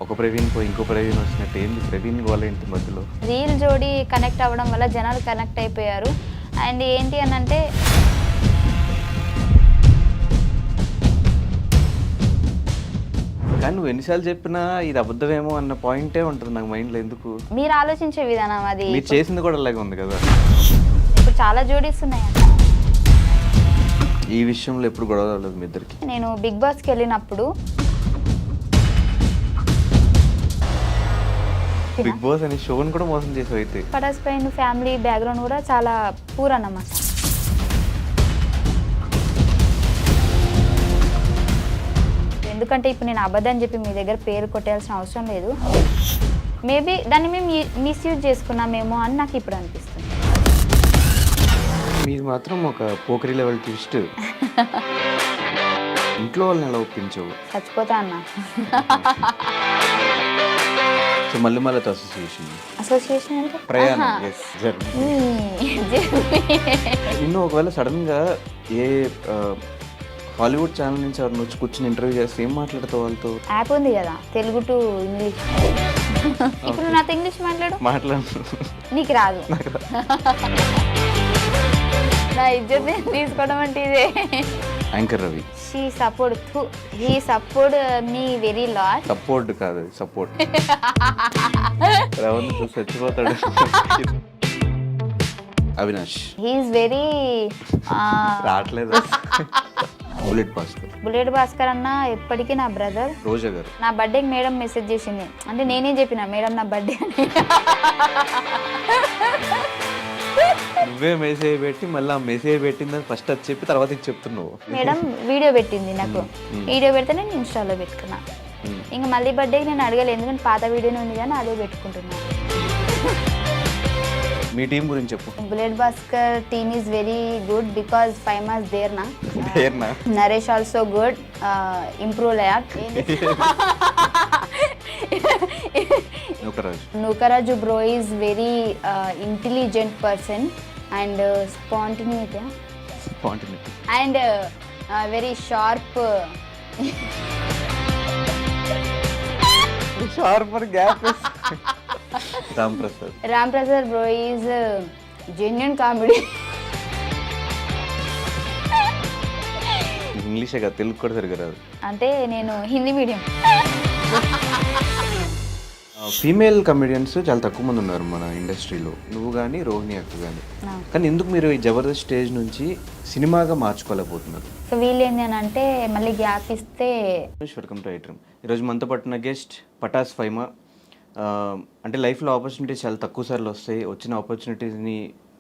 ఒక ప్రవీణ్ పోయి ఇంకో ప్రవీణ్ వచ్చినట్టు ఏంది ప్రవీణ్ వాళ్ళ ఇంటి మధ్యలో రీల్ జోడి కనెక్ట్ అవ్వడం వల్ల జనాలు కనెక్ట్ అయిపోయారు. అండ్ ఏంటి అని అంటే కానీ నువ్వు ఎన్నిసార్లు చెప్పినా ఇది అబద్ధమేమో అన్న పాయింటే ఉంటుంది నాకు మైండ్లో. ఎందుకు మీరు ఆలోచించే విధానం అది. మీరు చేసింది కూడా అలాగే ఉంది కదా. ఇప్పుడు చాలా జోడీస్ ఉన్నాయంట. ఈ విషయంలో ఎప్పుడు గొడవ రాలేదు మీ ఇద్దరికి? నేను బిగ్ బాస్కి వెళ్ళినప్పుడు బిగ్ బాస్ అనే షోని కూడా మోసం చేసావు అయితే. పటాస్ పైన ఫ్యామిలీ బ్యాక్గ్రౌండ్ కూడా చాలా పూర్ అన్నమాట. ఎందుకంటే ఇప్పుడు నేను అబద్ధం చెప్పి మీ దగ్గర పేరు కొట్టేయాల్సిన అవసరం లేదు. మేబీ దాన్ని మేము మిస్యూజ్ చేసుకున్నామేమో అని నాకు ఇప్పుడు అనిపిస్తుంది. మీది మాత్రం ఒక పోకరీ లెవెల్ ట్విస్ట్. ఇంట్లో వాళ్ళని ఎలా ఒప్పించవు? చచ్చిపోతా అన్న. సో మళ్ళీ మళ్ళీ అసోసియేషన్ అంటే ప్రయాణం. నిన్ను ఒకవేళ సడన్ గా ఏ హాలీవుడ్ ఛానల్ నుంచి ఎవరిని వచ్చి కూర్చొని ఇంటర్వ్యూ చేస్తే ఏం మాట్లాడతావు వాళ్ళతో? యాప్ ఉంది కదా తెలుగు టు ఇంగ్లీష్. ఇప్పుడు నాతో ఇంగ్లీష్ మాట్లాడు. నీకు రాదు. నా ఇజ్జత్ తీసుకోవడం అంటే ఇదే. Anchor Ravi he support me very lot. Support కాదు సపోర్ట్. రవణ్ చూసి చచ్చిపోతాడు. అవినాష్ హీఈస్ వెరీ రావట్లేదు. బుల్లెట్ భాస్కర్ అన్న ఎప్పటికీ నా బ్రదర్. రోజా గారు నా బర్త్డేకి మేడం మెసేజ్ చేసింది. అంటే నేనే చెప్పిన మేడం నా బర్త్డే అని. నువ్వే మెసేజ్ పెట్టి మళ్ళీ ఆ మెసేజ్ పెట్టిందని ఫస్ట్ అది చెప్పి తర్వాత ఇది చెప్తున్నావు. మేడం వీడియో పెట్టింది నాకు. వీడియో పెడితే నేను ఇన్స్టాలో పెట్టుకున్నా. ఇంకా మళ్ళీ బర్త్డేకి నేను అడగలేదు, ఎందుకంటే పాత వీడియోనే ఉంది కానీ అదే పెట్టుకుంటున్నాను. మీ టీం గురించి చెప్పు. Bullet Bhaskar team is very good because 5 months there na. Naresh also good. Improve layak. Nukaraju bro is very intelligent person and spontaneity and very sharp. Sharper gap is Ram Prasad bro is genuine comedy. ఇంగ్లీషే కదా, తెలుగు కూడా సరిగ్గా రాదు. అంటే నేను Hindi medium. Female comedians చాలా తక్కువ మంది ఉన్నారు మన ఇండస్ట్రీలో, నువ్వు కానీ రోహిణి అక్క కానీ. కానీ ఎందుకు మీరు ఈ జబర్దస్త్ స్టేజ్ నుంచి సినిమాగా మార్చుకోలేకపోతున్నారు? సో వీళ్ళు ఏంటి అని అంటే మళ్ళీ గ్యాప్ ఇస్తే. Welcome to iDream. ఈరోజు మనతో పట్టిన గెస్ట్ పటాస్ ఫైమా. అంటే లైఫ్లో ఆపర్చునిటీస్ చాలా తక్కువ సార్లు వస్తాయి. వచ్చిన ఆపర్చునిటీస్ని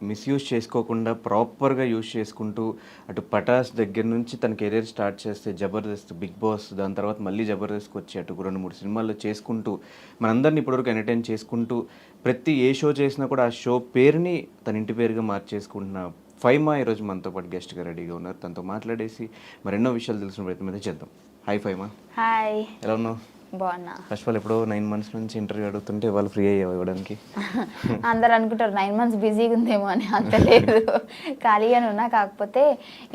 మిస్యూజ్ చేసుకోకుండా ప్రాపర్గా యూజ్ చేసుకుంటూ అటు పటాస్ దగ్గర నుంచి తన కెరీర్ స్టార్ట్ చేస్తే జబర్దస్త్, బిగ్ బాస్, దాని తర్వాత మళ్ళీ జబర్దస్త్కి వచ్చి అటు 2-3 సినిమాల్లో చేసుకుంటూ మనందరినీ ఇప్పటివరకు ఎంటర్టైన్ చేసుకుంటూ ప్రతి ఏ షో చేసినా కూడా ఆ షో పేరుని తన ఇంటి పేరుగా మార్చేసుకుంటున్న ఫైమా ఈరోజు మనతో పాటు గెస్ట్గా రెడీగా ఉన్నారు. తనతో మాట్లాడేసి మరెన్నో విషయాలు తెలిసిన ప్రయత్నం అయితే చేద్దాం. హాయ్ ఫైమా. హాయ్. ఎలా ఉన్నావు? బాగున్నా. ఫస్ట్ ఆఫ్ ఆల్ ఎప్పుడో 9 months నుంచి ఇంటర్వ్యూ అడుగుతుంటే వాళ్ళు ఫ్రీ అయ్యావు ఇవ్వడానికి. అందరు అనుకుంటారు 9 months బిజీగా ఉందేమో అని. అంత లేదు, ఖాళీగానే ఉన్నా. కాకపోతే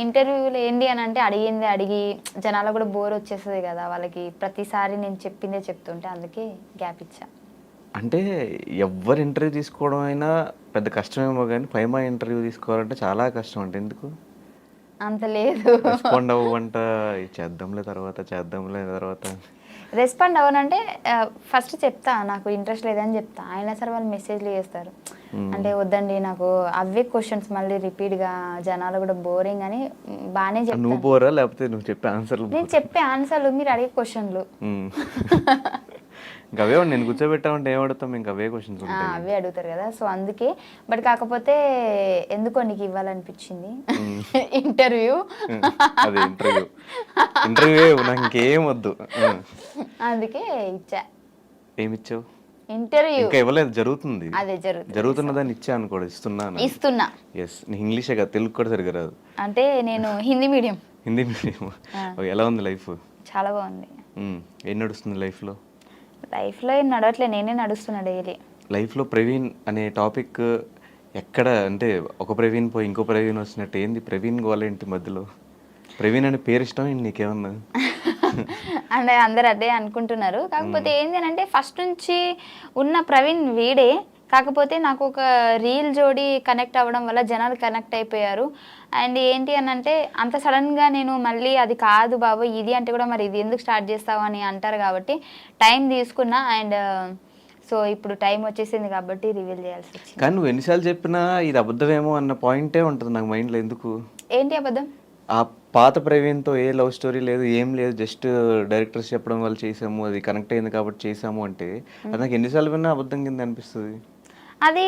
ఇంటర్వ్యూలో ఏంటి అని అంటే అడిగి జనాలకు కూడా బోర్ వచ్చేస్తుంది కదా వాళ్ళకి, ప్రతిసారి నేను చెప్పిందే చెప్తుంటే అందుకే గ్యాప్ ఇచ్చా. అంటే ఎవరు ఇంటర్వ్యూ తీసుకోవడం అయినా పెద్ద కష్టమేమో కానీ ఫైమా ఇంటర్వ్యూ తీసుకోవాలంటే చాలా కష్టం. అంటే ఎందుకు అంత లేదు? రెస్పాండ్ అవ్వంట, చేద్దాంలే తర్వాత రెస్పాండ్ అవ్వనంటే ఫస్ట్ చెప్తా నాకు ఇంట్రెస్ట్ లేదని చెప్తా. అయినా సరే వాళ్ళు మెసేజ్లు చేస్తారు. అంటే వద్దండి నాకు అవే క్వశ్చన్స్ మళ్ళీ రిపీట్గా, జనాలు కూడా బోరింగ్ అని బాగానే చెప్తాను. నువ్వు బోరా లేకపోతే నువ్వు చెప్పే ఆన్సర్లు? నేను చెప్పే ఆన్సర్లు, మీరు అడిగే క్వశ్చన్లు. ఇంకా అవే నేను కూర్చోబెట్టామంటే ఏం అడుగుతాం? ఇంకా అవే క్వశ్చన్స్ అవే అడుగుతారు కదా. సో అందుకే. బట్ కాకపోతే ఎందుకో నీకు ఇవ్వాలనిపించింది ఇంటర్వ్యూ. అదే ఇంటర్వ్యూ నాకు ఇంకేం వద్దు, అందుకే ఇచ్చా. ఏమిచ్చావు? ఇంటర్వ్యూ. ఇంకా ఇవ్వలేదు, జరుగుతుంది. అదే జరుగుతున్నదాన్ని ఇచ్చా అనుకోడు. ఇస్తున్నా. ఎస్. నీ ఇంగ్లీషే కదా, తెలుగు కూడా సరిగ్గా రాదు. అంటే నేను హిందీ మీడియం. ఎలా ఉంది లైఫ్? చాలా బాగుంది. ఏం నడుస్తుంది లైఫ్లో? లైఫ్లో ఏం నడవట్లే, నేనే నడుస్తున్నా డైలీ. లైఫ్లో ప్రవీణ్ అనే టాపిక్ ఎక్కడ అంటే ఒక ప్రవీణ్ పోయి ఇంకో ప్రవీణ్ వచ్చినట్టు ఏంది ప్రవీణ్ వాళ్ళ ఇంటి మధ్యలో? ప్రవీణ్ అనే పేరు ఇష్టం నీకేమన్నా? అంటే అందరు అదే అనుకుంటున్నారు. కాకపోతే ఏంటి అంటే ఫస్ట్ నుంచి ఉన్న ప్రవీణ్ వీడే. కాకపోతే నాకు ఒక రీల్ జోడి కనెక్ట్ అవ్వడం వల్ల జనాలు కనెక్ట్ అయిపోయారు. అండ్ ఏంటి అని అంటే అంత సడన్గా నేను మళ్ళీ అది కాదు బాబు ఇది అంటే కూడా మరి ఇది ఎందుకు స్టార్ట్ చేస్తావు అని అంటారు కాబట్టి టైం తీసుకున్నా. అండ్ సో ఇప్పుడు టైం వచ్చేసింది కాబట్టి రివీల్ చేయాల్సి వచ్చింది. కానీ నువ్వు ఎన్నిసార్లు చెప్పినా ఇది అబద్ధమేమో అన్న పాయింటే ఉంటుంది నాకు మైండ్లో. ఎందుకు ఏంటి అబద్ధం? ఆ పాత ప్రవీణ్తో ఏ లవ్ స్టోరీ లేదు, ఏం లేదు, జస్ట్ డైరెక్టర్స్ చెప్పడం వల్ల చేసాము, అది కనెక్ట్ అయింది కాబట్టి చేసాము అంటే అది నాకు ఎన్నిసార్లు విన్నా అబద్ధం కింద అనిపిస్తుంది. అది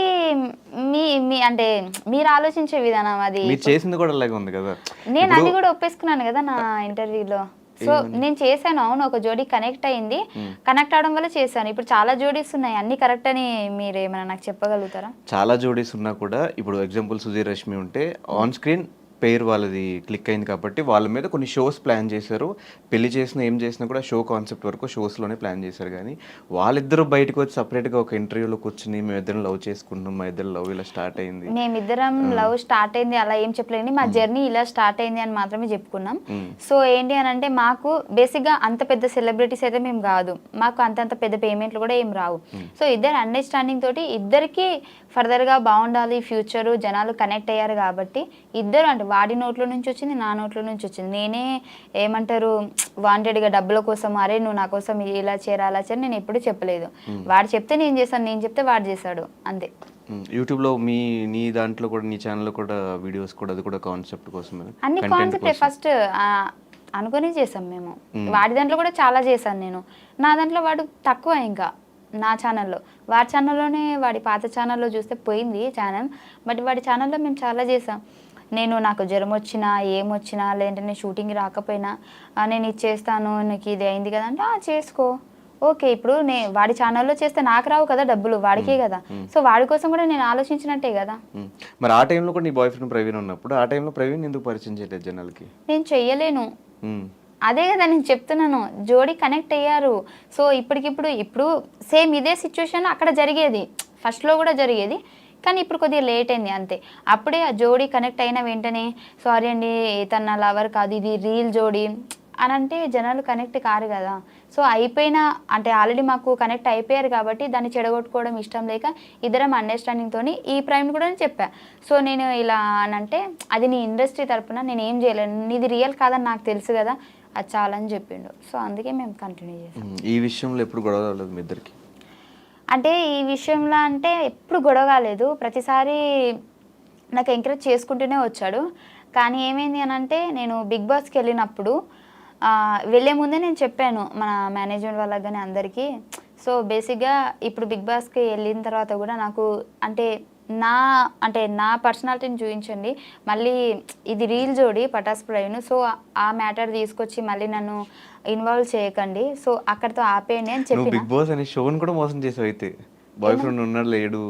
మీ మీ అంటే మీరు ఆలోచించే విధానం. అది మీరు చేసింది కూడా అలాగే ఉంది కదా. నేను అది కూడా ఒప్పేసుకున్నాను కదా నా ఇంటర్వ్యూలో. సో నేను చేశాను, అవును ఒక జోడీ కనెక్ట్ అయింది, కనెక్ట్ అవడం వల్ల చేశాను. ఇప్పుడు చాలా జోడీస్ ఉన్నాయి, అన్ని కరెక్ట్ అని మీరు ఏమైనా నాకు చెప్పగలుగుతారా? చాలా జోడీస్ ఉన్నా కూడా ఇప్పుడు ఎగ్జాంపుల్ సుధీర్ రష్మి ఉంటే ఆన్ స్క్రీన్ పేరు వాళ్ళది క్లిక్ అయింది కాబట్టి వాళ్ళ మీద కొన్ని షోస్ ప్లాన్ చేశారు. పెళ్లి చేసినా ఏం చేసినా కూడా షో కాన్సెప్ట్ వరకు షోస్లోనే ప్లాన్ చేశారు. కానీ వాళ్ళిద్దరూ బయటకు వచ్చి సపరేట్గా ఒక ఇంటర్వ్యూలో కూర్చుని మేమిద్దరం లవ్ చేసుకుంటున్నాం, మా ఇద్దరు లవ్ ఇలా స్టార్ట్ అయింది, మేమిద్దరం లవ్ స్టార్ట్ అయింది అలా ఏం చెప్పలేదు, మా జర్నీ ఇలా స్టార్ట్ అయింది అని మాత్రమే చెప్పుకున్నాం. సో ఏంటి అని అంటే మాకు బేసిక్గా అంత పెద్ద సెలబ్రిటీస్ అయితే మేము కాదు, మాకు అంతంత పెద్ద పేమెంట్లు కూడా ఏం రావు. సో ఇద్దరు అండర్స్టాండింగ్ తోటి ఇద్దరికి ఫర్దర్గా బాగుండాలి ఫ్యూచరు, జనాలు కనెక్ట్ అయ్యారు కాబట్టి ఇద్దరు అంటే వాడి నోట్లో నుంచి వచ్చింది, నా నోట్లో నుంచి వచ్చింది. నేనే ఏమంటారు వాంటెడ్గా డబ్బుల కోసం అరే నువ్వు నా కోసం ఇలా చేయరా అలా చేయరా నేను ఎప్పుడు చెప్పలేదు. వాడు చెప్తే నేను చేశాను, నేను చెప్తే వాడు చేశాడు, అంతే. యూట్యూబ్లో నీ దాంట్లో కూడా నీ ఛానల్లో కూడా వీడియోస్ కూడా అది కూడా కాన్సెప్ట్ కోసమే, అన్ని కాన్సెప్టే ఫస్ట్ అనుకుని చేసాం మేము. వాడి దాంట్లో కూడా చాలా చేశాను నేను, నా దాంట్లో వాడు తక్కువ. ఇంకా నా ఛానల్లో, వాడి ఛానల్లోనే వాడి పాత ఛానల్లో చూస్తే పోయింది ఛానల్, బట్ వాడి ఛానల్లో మేము చాలా చేసాం. నేను నాకు జ్వరం వచ్చినా ఏమొచ్చినా లేదంటే షూటింగ్ రాకపోయినా నేను ఇది చేస్తాను, నీకు ఇది అయింది కదా అంటే చేసుకో ఓకే. ఇప్పుడు వాడి ఛానల్లో చేస్తే నాకు రావు కదా డబ్బులు, వాడికే కదా. సో వాడి కోసం కూడా నేను ఆలోచించినట్టే కదా. మరి ఆ టైంలో కూడా నీ బాయ్ ఫ్రెండ్ ప్రవీణ్ ఉన్నప్పుడు ఆ టైంలో ప్రవీణ్ ఎందుకు పరిచయం చేయలేదు జనాలకి? నేను చెయ్యలేను, అదే కదా నేను చెప్తున్నాను, జోడీ కనెక్ట్ అయ్యారు. సో ఇప్పుడు సేమ్ ఇదే సిచ్యువేషన్ అక్కడ జరిగేది, ఫస్ట్లో కూడా జరిగేది, కానీ ఇప్పుడు కొద్దిగా లేట్ అయింది అంతే. అప్పుడే ఆ జోడీ కనెక్ట్ అయిన వెంటనే సారీ అండి తన నా లవర్ కాదు ఇది రీల్ జోడీ అని అంటే జనాలు కనెక్ట్ కారు కదా. సో అయిపోయినా అంటే ఆల్రెడీ మాకు కనెక్ట్ అయిపోయారు కాబట్టి దాన్ని చెడగొట్టుకోవడం ఇష్టం లేక ఇద్దరం అండర్స్టాండింగ్తో ఈ ప్రైమ్ కూడా చెప్పా. సో నేను ఇలా అని అంటే అది నీ ఇండస్ట్రీ తరపున నేను ఏం చేయలేను, నీది రియల్ కాదని నాకు తెలుసు కదా, అది చాలని చెప్పిండు. సో అందుకే మేము కంటిన్యూ చేసాం. ఈ విషయంలో ఎప్పుడు గొడవ రాలేదు మీ ఇద్దరికి? అంటే ఈ విషయంలో అంటే ఎప్పుడు గొడవ కాలేదు, ప్రతిసారి నాకు ఎంకరేజ్ చేసుకుంటూనే వచ్చాడు. కానీ ఏమైంది అని అంటే నేను బిగ్ బాస్కి వెళ్ళినప్పుడు వెళ్ళే ముందే నేను చెప్పాను మన మేనేజ్మెంట్ వాళ్ళకి కానీ అందరికీ. సో బేసిక్గా ఇప్పుడు బిగ్ బాస్కి వెళ్ళిన తర్వాత కూడా నాకు అంటే నా పర్సనాలిటీని చూపించండి, మళ్ళీ ఇది రీల్ జోడి పటాస్ ప్రవీణ్, సో ఆ మ్యాటర్ తీసుకొచ్చి మళ్ళీ నన్ను ఇన్వాల్వ్ చేయకండి, సో అక్కడితో ఆపేయండి అని చెప్పి. బిగ్ బాస్ అనే షోని కూడా మోసం చేసావు అయితే, బాయ్ ఫ్రెండ్ ఉన్నాడు లేడు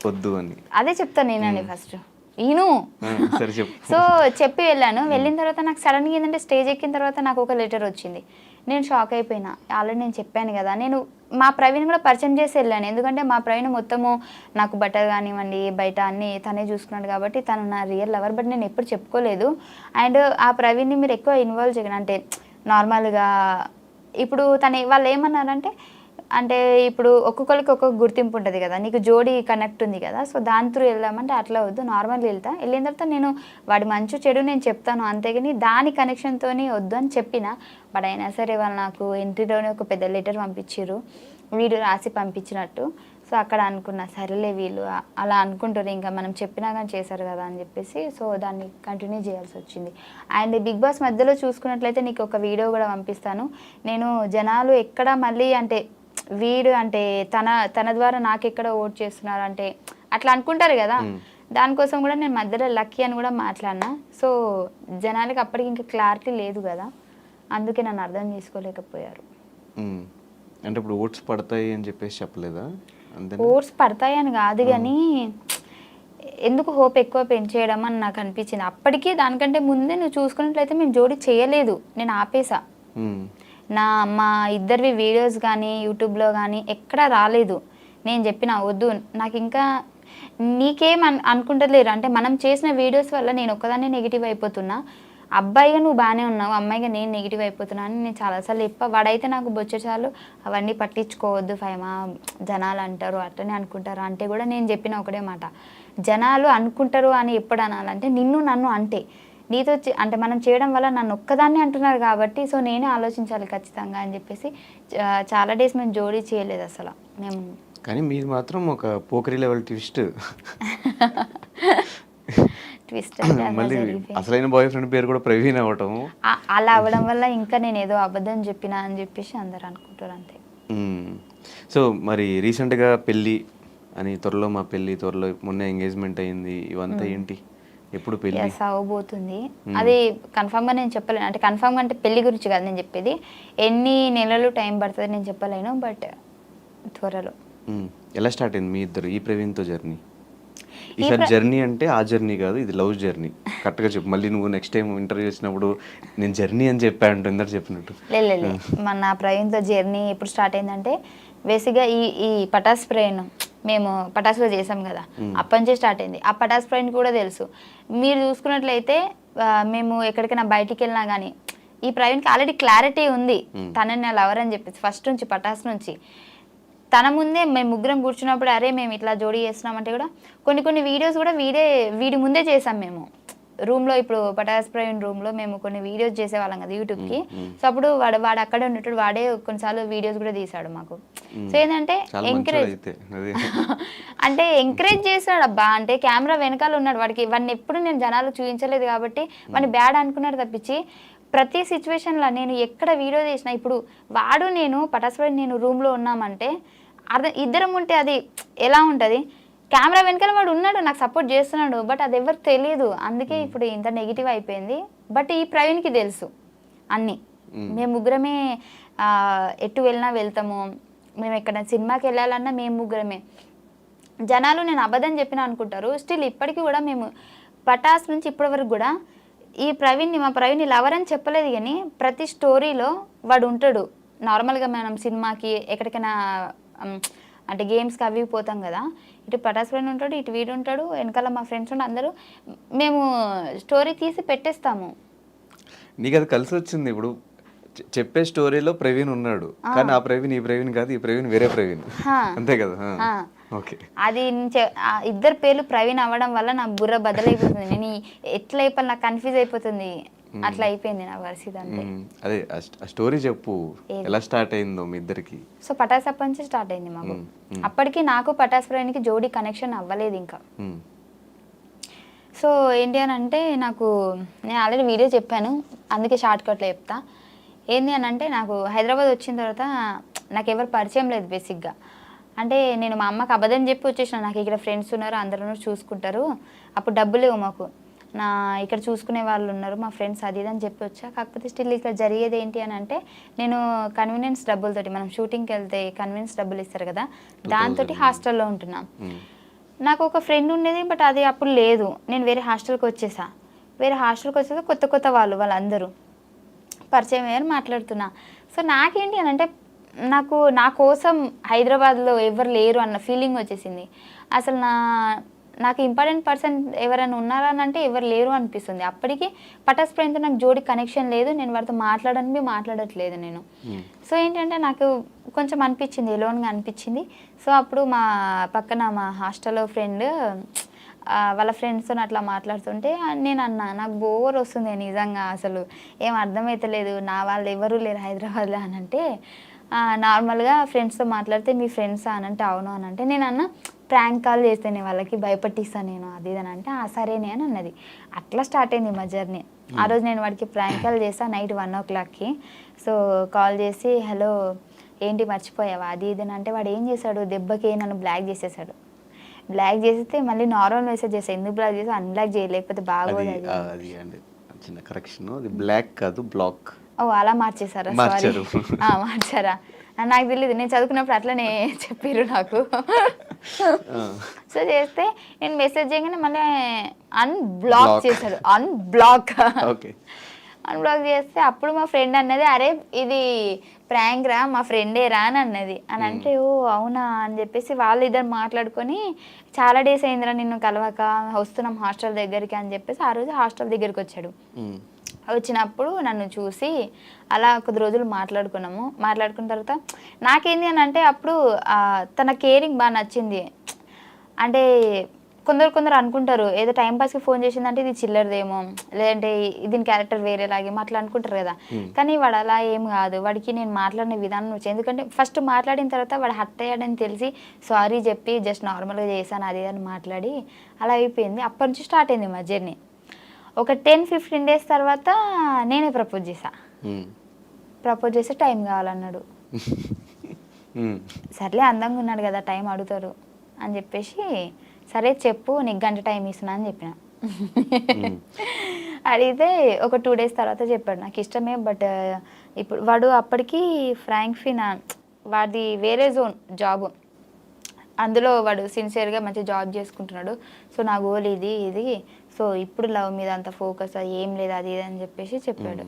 వద్దు అని. అదే చెప్తాను నేనండి ఫస్ట్ ఈను. సో చెప్పి వెళ్ళాను. వెళ్ళిన తర్వాత నాకు సడన్గా ఏంటంటే స్టేజ్ ఎక్కిన తర్వాత నాకు ఒక లెటర్ వచ్చింది. నేను షాక్ అయిపోయినా. ఆల్రెడీ నేను చెప్పాను కదా, నేను మా ప్రవీణ్ కూడా పరిచయం చేసి వెళ్ళాను. ఎందుకంటే మా ప్రవీణ్ మొత్తము నాకు బట్టలు కానివ్వండి బయట అన్నీ తనే చూసుకున్నాడు కాబట్టి తను నా రియల్ లవర్, బట్ నేను ఎప్పుడు చెప్పుకోలేదు. అండ్ ఆ ప్రవీణ్ని మీరు ఎక్కువ ఇన్వాల్వ్ చేయకండి అంటే నార్మల్గా ఇప్పుడు వాళ్ళు ఏమన్నారంటే అంటే ఇప్పుడు ఒక్కొక్కరికి ఒక్కొక్క గుర్తింపు ఉంటుంది కదా, నీకు జోడీ కనెక్ట్ ఉంది కదా, సో దాని త్రూ వెళ్దామంటే అట్లా వద్దు, నార్మల్గా వెళ్ళిన తర్వాత నేను వాడి మంచి చెడు నేను చెప్తాను అంతేగాని దాని కనెక్షన్తో వద్దు అని చెప్పిన. బట్ అయినా సరే వాళ్ళు నాకు ఎంట్రీలోనే ఒక పెద్ద లెటర్ పంపించారు, వీడియో రాసి పంపించినట్టు. సో అక్కడ అనుకున్నా సరేలే వీళ్ళు అలా అనుకుంటారు ఇంకా మనం చెప్పినా కానీ చేశారు కదా అని చెప్పేసి సో దాన్ని కంటిన్యూ చేయాల్సి వచ్చింది. అండ్ బిగ్ బాస్ మధ్యలో చూసుకున్నట్లయితే నీకు ఒక వీడియో కూడా పంపిస్తాను. నేను జనాలు ఎక్కడ మళ్ళీ అంటే వీడు అంటే తన ద్వారా నాకెక్కడ ఓట్ చేస్తున్నారు అంటే అట్లా అనుకుంటారు కదా, దానికోసం కూడా నేను మధ్యలో లక్కీ అని కూడా మాట్లాడినా. సో జనాలకి అప్పటికి ఇంకా క్లారిటీ లేదు కదా, అందుకే నన్ను అర్థం చేసుకోలేకపోయారు. అంటే ఇప్పుడు ఓట్స్ పడతాయి అని చెప్పేసి చెప్పలేదా? ఓట్స్ పడతాయి అని కాదు కానీ ఎందుకు హోప్ ఎక్కువ పెంచేయడం అని నాకు అనిపించింది. అప్పటికీ దానికంటే ముందే నువ్వు చూసుకున్నట్లయితే మేము జోడీ చేయలేదు, నేను ఆపేసా. మా ఇద్దరివి వీడియోస్ కానీ యూట్యూబ్లో కానీ ఎక్కడా రాలేదు. నేను చెప్పిన వద్దు నాకు ఇంకా నీకేం అనుకుంటలేరు అంటే మనం చేసిన వీడియోస్ వల్ల నేను ఒక్కదాన్ని నెగిటివ్ అయిపోతున్నా, అబ్బాయిగా నువ్వు బాగానే ఉన్నావు, అమ్మాయిగా నేను నెగిటివ్ అయిపోతున్నాను అని నేను చాలాసార్లు వాడైతే నాకు బొచ్చేసార్లు అవన్నీ పట్టించుకోవద్దు ఫైమా, జనాలు అంటారు అట్లనే అనుకుంటారు అంటే కూడా నేను చెప్పిన ఒకటే మాట, జనాలు అనుకుంటారు అని ఎప్పుడు అనాలంటే నన్ను అంటే నీతో అంటే మనం చేయడం వల్ల నన్ను ఒక్కదాన్ని అంటున్నారు కాబట్టి సో నేనే ఆలోచించాలి ఖచ్చితంగా అని చెప్పేసి చాలా డేస్ మేము జోడీ చేయలేదు అసలు మేము. కానీ మీది మాత్రం ఒక పోకరి లెవెల్ ట్విస్ట్. ట్విస్ట్ మళ్ళీ అసలైన బాయ్ ఫ్రెండ్ పేరు కూడా ప్రవీణ్ అవ్వటం, అలా అవ్వడం వల్ల ఇంకా నేను ఏదో అబద్ధం చెప్పినా అని చెప్పేసి అందరు అనుకుంటారు అంతే. సో మరి రీసెంట్గా పెళ్ళి అని, త్వరలో మా పెళ్ళి, త్వరలో మొన్న ఎంగేజ్మెంట్ అయింది, ఇవంతా ఏంటి, ఎప్పుడు పెళ్ళి? అవబోతుంది అది కన్ఫామ్ గా నేను చెప్పలేను, అంటే కన్ఫామ్ గా అంటే పెళ్లి గురించి కాదు నేను చెప్పేది, ఎన్ని నెలలు టైం పడుతుంది నేను చెప్పలేను, బట్ త్వరలో. ఎలా స్టార్ట్ అయింది మీ ఇద్దరు ఈ ప్రవీణ్తో జర్నీ? ఈసారి జర్నీ అంటే ఆ జర్నీ కాదు, ఇది లవ్ జర్నీ. కరెక్ట్గా చెప్పు, మళ్ళీ నువ్వు నెక్స్ట్ టైం ఇంటర్వ్యూ చేసినప్పుడు నేను జర్నీ అని చెప్పాను ఇందరు చెప్పినట్టు. లేదు మన ప్రవీణ్తో జర్నీ ఎప్పుడు స్టార్ట్ అయిందంటే బేసిక్గా ఈ పటాస్ ప్రయాణం మేము పటాసులో చేసాం కదా, అప్పటి నుంచే స్టార్ట్ అయింది. ఆ పటాస్ ప్రయాణం కూడా తెలుసు, మీరు చూసుకున్నట్లయితే మేము ఎక్కడికైనా బయటికి వెళ్ళినా కానీ ఈ ప్రవీణ్కి ఆల్రెడీ క్లారిటీ ఉంది తనని నా లవర్ అని చెప్పేసి ఫస్ట్ నుంచి, పటాస్ నుంచి. తన ముందే మేము ముగ్గురం కూర్చున్నప్పుడు అరే మేము ఇట్లా జోడీ చేస్తున్నామంటే కూడా కొన్ని వీడియోస్ కూడా వీడి ముందే చేసాం మేము రూమ్లో. ఇప్పుడు పటాస్ ప్రవీణ్ రూమ్లో మేము కొన్ని వీడియోస్ చేసేవాళ్ళం కదా యూట్యూబ్కి. సో అప్పుడు వాడు అక్కడే ఉన్నట్టు వాడే కొన్నిసార్లు వీడియోస్ కూడా తీసాడు మాకు. సో ఏంటంటే ఎంకరేజ్ అంటే ఎంకరేజ్ చేశాడు అబ్బా, అంటే కెమెరా వెనకాల ఉన్నాడు, వాడిని ఎప్పుడు నేను జనాలు చూపించలేదు కాబట్టి వాడిని బ్యాడ్ అనుకున్నాడు తప్పించి ప్రతి సిచ్యువేషన్లో నేను ఎక్కడ వీడియో చేసినా, ఇప్పుడు వాడు నేను పటాస్ ప్రవీణ్ నేను రూమ్లో ఉన్నామంటే ఇద్దరం ఉంటే అది ఎలా ఉంటుంది, కెమెరా వెనకాల వాడు ఉన్నాడు నాకు సపోర్ట్ చేస్తున్నాడు, బట్ అది ఎవరికి తెలియదు. అందుకే ఇప్పుడు ఇంత నెగిటివ్ అయిపోయింది. బట్ ఈ ప్రవీణ్కి తెలుసు అన్నీ, మేము ముగ్గురమే ఎటు వెళ్ళినా వెళ్తాము, మేము ఎక్కడ సినిమాకి వెళ్ళాలన్నా మేము ముగ్గురమే. జనాలు నేను అబద్ధం చెప్పినా అనుకుంటారు, స్టిల్ ఇప్పటికీ కూడా మేము పటాస్ నుంచి ఇప్పటి వరకు కూడా మా ప్రవీణ్ని లవర్ అని చెప్పలేదు, కానీ ప్రతి స్టోరీలో వాడు ఉంటాడు. నార్మల్గా మనం సినిమాకి ఎక్కడికైనా అంటే గేమ్స్కి అవి పోతాం కదా, ఇటు పటాస్ ఫ్రెండ్ ఉంటాడు, ఇటు వీడు ఉంటాడు, వెనకాల మా ఫ్రెండ్స్ ఉంటాడు, అందరూ మేము స్టోరీ తీసి పెట్టేస్తాము. నీకు అది కలిసి వచ్చింది. ఇప్పుడు చెప్పే స్టోరీలో ప్రవీణ్ ఉన్నాడు, కానీ ఆ ప్రవీణ్ ఈ ప్రవీణ్ కాదు, ఈ ప్రవీణ్ వేరే ప్రవీణ్, అంతే కదా? ఓకే, అది ఇద్దరు పేర్లు ప్రవీణ్ అవ్వడం వల్ల నా బుర్ర బదలైపోతుంది, నేను ఎట్లా అయిపోయి నాకు కన్ఫ్యూజ్ అయిపోతుంది, అట్లా అయిపోయింది నా పరిస్థితి అంతే. అదే ఆ స్టోరీ చెప్పు, ఎలా స్టార్ట్ అయిందో మీ ఇద్దరికి? సో పటాస్ అప్పటి నుంచి స్టార్ట్ అయింది మాకు. అప్పటికి నాకు పటాస్ ప్రవీణ్కి జోడీ కనెక్షన్ అవ్వలేదు ఇంకా. సో ఏంటి అని అంటే నాకు నేను ఆల్రెడీ వీడియో చెప్పాను, అందుకే షార్ట్ కట్లో చెప్తా. ఏంటి అని అంటే నాకు హైదరాబాద్ వచ్చిన తర్వాత నాకు ఎవరు పరిచయం లేదు బేసిక్గా. అంటే నేను మా అమ్మకి అబద్ధం చెప్పి వచ్చేసిన, నాకు ఇక్కడ ఫ్రెండ్స్ ఉన్నారు అందరూ చూసుకుంటారు, అప్పుడు డబ్బులు లేవు మాకు, ఇక్కడ చూసుకునే వాళ్ళు ఉన్నారు మా ఫ్రెండ్స్ అది ఇది అని చెప్పి వచ్చా. కాకపోతే స్టిల్ ఇక్కడ జరిగేది ఏంటి అని అంటే నేను కన్వీనియన్స్ డబ్బులతోటి, మనం షూటింగ్కి వెళ్తే కన్వీనియన్స్ డబ్బులు ఇస్తారు కదా, దాంతో హాస్టల్లో ఉంటున్నాం. నాకు ఒక ఫ్రెండ్ ఉండేది, బట్ అది అప్పుడు లేదు, నేను వేరే హాస్టల్కి వచ్చేసా. కొత్త వాళ్ళందరూ పరిచయం అయ్యారు, మాట్లాడుతున్నా. సో నాకేంటి అని అంటే నా కోసం హైదరాబాద్లో ఎవరు లేరు అన్న ఫీలింగ్ వచ్చేసింది. అసలు నాకు ఇంపార్టెంట్ పర్సన్ ఎవరైనా ఉన్నారా అని అంటే ఎవరు లేరు అనిపిస్తుంది. అప్పటికి పటాస్ ఫ్రెండ్తో నాకు జోడి కనెక్షన్ లేదు, నేను వాడితో మాట్లాడట్లేదు నేను. సో ఏంటంటే నాకు కొంచెం అనిపించింది, ఎలోన్గా అనిపించింది. సో అప్పుడు మా పక్కన మా హాస్టల్లో ఫ్రెండ్ వాళ్ళ ఫ్రెండ్స్తో అట్లా మాట్లాడుతుంటే నేను అన్నా, నాకు బోర్ వస్తుంది నిజంగా, అసలు ఏం అర్థమవుతలేదు, నా వాళ్ళు ఎవరు లేరు హైదరాబాద్లో అని అంటే, నార్మల్గా ఫ్రెండ్స్తో మాట్లాడితే మీ ఫ్రెండ్సా అని అంటే అవును అని అంటే, నేను అన్న ప్రాంక్ కాల్ చేస్తేనే వాళ్ళకి భయపట్టిస్తాను నేను అది ఇది అని అంటే సరేనే అని అన్నది. అట్లా స్టార్ట్ అయింది మా జర్నీ. ఆ రోజు నేను వాడికి ప్రాంక్ కాల్ చేస్తాను నైట్ 1 o'clockకి. సో కాల్ చేసి హలో ఏంటి మర్చిపోయావా అది ఇది అని అంటే, వాడు ఏం చేశాడు, దెబ్బకి నన్ను బ్లాక్ చేసేసాడు. బ్లాక్ చేస్తే మళ్ళీ నార్మల్ మెసేజ్ చేస్తాను, ఎందుకు బ్లాక్ చేసి అన్బ్లాక్ చేయలేకపోతే బాగోదు అది. చిన్న కరెక్షన్, అది బ్లాక్ కాదు బ్లాక్. ఓ అలా మార్చేసారా? సారీ మార్చారా, నాకు తెలియదు, నేను చదువుకున్నప్పుడు అట్లనే చెప్పారు నాకు. సో చేస్తే నేను మెసేజ్ చేయగానే మళ్ళీ అన్బ్లాక్ చేశాడు. అన్బ్లాక్ చేస్తే అప్పుడు మా ఫ్రెండ్ అన్నది అరే ఇది ప్రాంక్ రా, మా ఫ్రెండే రా అని అన్నది. అని అంటే ఓ అవునా అని చెప్పేసి వాళ్ళిద్దరు మాట్లాడుకొని చాలా డేస్ అయిందిరా నిన్ను కలవక, వస్తున్నాం హాస్టల్ దగ్గరికి అని చెప్పేసి ఆ రోజు హాస్టల్ దగ్గరికి వచ్చాడు. వచ్చినప్పుడు నన్ను చూసి అలా కొద్ది రోజులు మాట్లాడుకున్నాము. మాట్లాడుకున్న తర్వాత నాకేంది అని అంటే అప్పుడు తన కేరింగ్ బాగా నచ్చింది. అంటే కొందరు అనుకుంటారు ఏదో టైంపాస్కి ఫోన్ చేసిందంటే ఇది చిల్లరదేమో, లేదంటే దీని క్యారెక్టర్ వేరేలాగేమో అట్లా అనుకుంటారు కదా. కానీ వాడు అలా ఏం కాదు. వాడికి నేను మాట్లాడిన విధానం వచ్చి, ఎందుకంటే ఫస్ట్ మాట్లాడిన తర్వాత వాడు హర్ట్ అయ్యాడని తెలిసి సారీ చెప్పి జస్ట్ నార్మల్గా చేశాను అది అని మాట్లాడి అలా అయిపోయింది. అప్పటి నుంచి స్టార్ట్ అయింది మా జర్నీ. ఒక 10-15 డేస్ తర్వాత నేనే ప్రపోజ్ చేశా. ప్రపోజ్ చేస్తే టైం కావాలన్నాడు. సర్లే అందంగా ఉన్నాడు కదా టైం అడుగుతారు అని చెప్పేసి సరే చెప్పు నీకు గంట టైం ఇస్తున్నా అని చెప్పిన. అడిగితే ఒక 2 డేస్ తర్వాత చెప్పాడు నాకు ఇష్టమే, బట్ ఇప్పుడు వాడు అప్పటికి ఫ్రాంక్ ఫినాన్స్ వాడి వేరే జోన్ జాబ్, అందులో వాడు సిన్సియర్గా మంచి జాబ్ చేసుకుంటున్నాడు. సో నా గోల్ ఇది సో ఇప్పుడు లవ్ మీద అంత ఫోకస్ ఏం లేదు అది ఇది అని చెప్పేసి చెప్పాడు.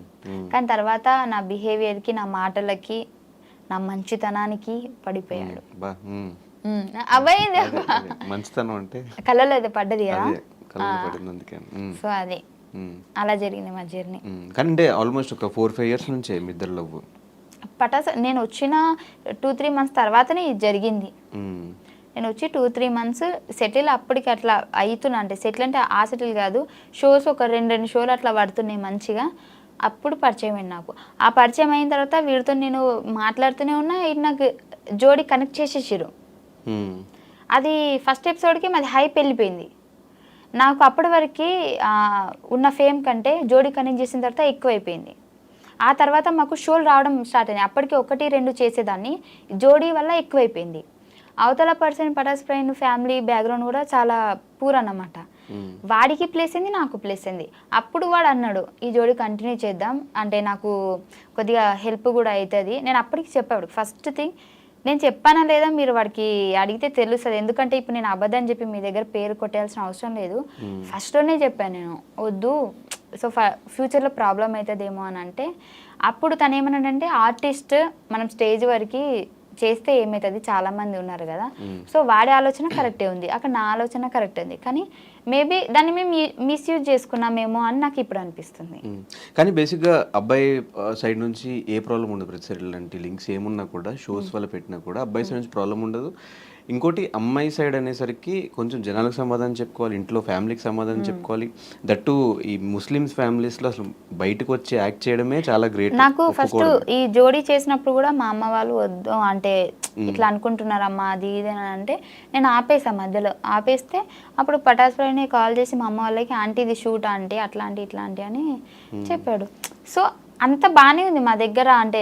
కానీ తర్వాత నా బిహేవియర్కి, నా మాటలకి, నా మంచితనానికి పడిపోయాడు. అబ్బాయింది మంచితనం అంటే కళ్ళలో అయితే పడ్డది కదా. సో అది అలా జరిగింది మా జర్నీ. కానీ అంటే ఆల్మోస్ట్ ఒక 4-5 ఇయర్స్ నుంచే మీ ఇద్దరు లవ్. పటాస్ నేను వచ్చిన 2-3 మంత్స్ తర్వాతనే ఇది జరిగింది. నేను వచ్చి 2-3 మంత్స్ సెటిల్ అప్పటికి అట్లా అవుతున్నా. అంటే సెటిల్ అంటే ఆ సెటిల్ కాదు, షోస్ ఒక 2 షోలు అట్లా పడుతున్నాయి మంచిగా. అప్పుడు పరిచయం అయింది నాకు. ఆ పరిచయం అయిన తర్వాత వీడితో నేను మాట్లాడుతూనే ఉన్నా. ఇది నాకు జోడీ కనెక్ట్ చేసేసారు. అది ఫస్ట్ ఎపిసోడ్కి మాది హైప్ వెళ్ళిపోయింది. నాకు అప్పటి వరకు ఉన్న ఫేమ్ కంటే జోడీ కనెక్ట్ చేసిన తర్వాత ఎక్కువైపోయింది. ఆ తర్వాత మాకు షోలు రావడం స్టార్ట్ అయినాయి. అప్పటికి 1-2 చేసేదాన్ని, జోడీ వల్ల ఎక్కువైపోయింది. అవతల person Patas friend family background కూడా చాలా పూర్ అన్నమాట. వాడికి ప్లేస్ అయింది, నాకు ప్లేస్ అయింది. అప్పుడు వాడు అన్నాడు ఈ జోడీ కంటిన్యూ చేద్దాం అంటే నాకు కొద్దిగా హెల్ప్ కూడా అవుతుంది. నేను అప్పటికి చెప్పాడు ఫస్ట్ థింగ్, నేను చెప్పానా లేదా మీరు వాడికి అడిగితే తెలుస్తుంది. ఎందుకంటే ఇప్పుడు నేను అబద్ధం చెప్పి మీ దగ్గర పేరు కొట్టేయాల్సిన అవసరం లేదు. ఫస్ట్లోనే చెప్పాను నేను వద్దు, సో ఫ్యూచర్లో ప్రాబ్లం అవుతుందేమో అని అంటే. అప్పుడు తను ఏమన్నాడంటే ఆర్టిస్ట్ మనం స్టేజ్ వరకు చేస్తే ఏమవుతుంది, చాలామంది ఉన్నారు కదా. సో వాడి ఆలోచన కరెక్టే ఉంది, అక్కడ నా ఆలోచన కరెక్ట్ ఉంది. కానీ మేబీ దాన్ని మేము మిస్యూజ్ చేసుకున్నామేమో అని నాకు ఇప్పుడు అనిపిస్తుంది. కానీ బేసిక్గా అబ్బాయి సైడ్ నుంచి ఏ ప్రాబ్లం ఉండదు. ప్రతి లాంటి లింక్స్ ఏమున్నా కూడా షోస్ వల్ల పెట్టినా కూడా అబ్బాయి సైడ్ నుంచి ప్రాబ్లం ఉండదు. ఇంకోటి అమ్మాయి సైడ్ అనేసరికి కొంచెం జనాలకు సమాధానం చెప్పుకోవాలి, ఇంట్లో ఫ్యామిలీకి సమాధానం చెప్పుకోవాలి. దట్టు ఈ ముస్లిమ్స్ ఫ్యామిలీస్లో అసలు బయటకు వచ్చి యాక్ట్ చేయడమే చాలా గ్రేట్. నాకు ఫస్ట్ ఈ జోడీ చేసినప్పుడు కూడా మా అమ్మ వాళ్ళు వద్దు అంటే ఇట్లా అనుకుంటున్నారమ్మా అది ఇది అని అంటే నేను ఆపేసా. మధ్యలో ఆపేస్తే అప్పుడు పటాస్ ఫ్రైని కాల్ చేసి మా అమ్మ వాళ్ళకి ఆంటీ ఇది షూట్ ఆంటీ అట్లాంటి ఇట్లాంటి అని చెప్పాడు. సో అంత బాగానే ఉంది మా దగ్గర. అంటే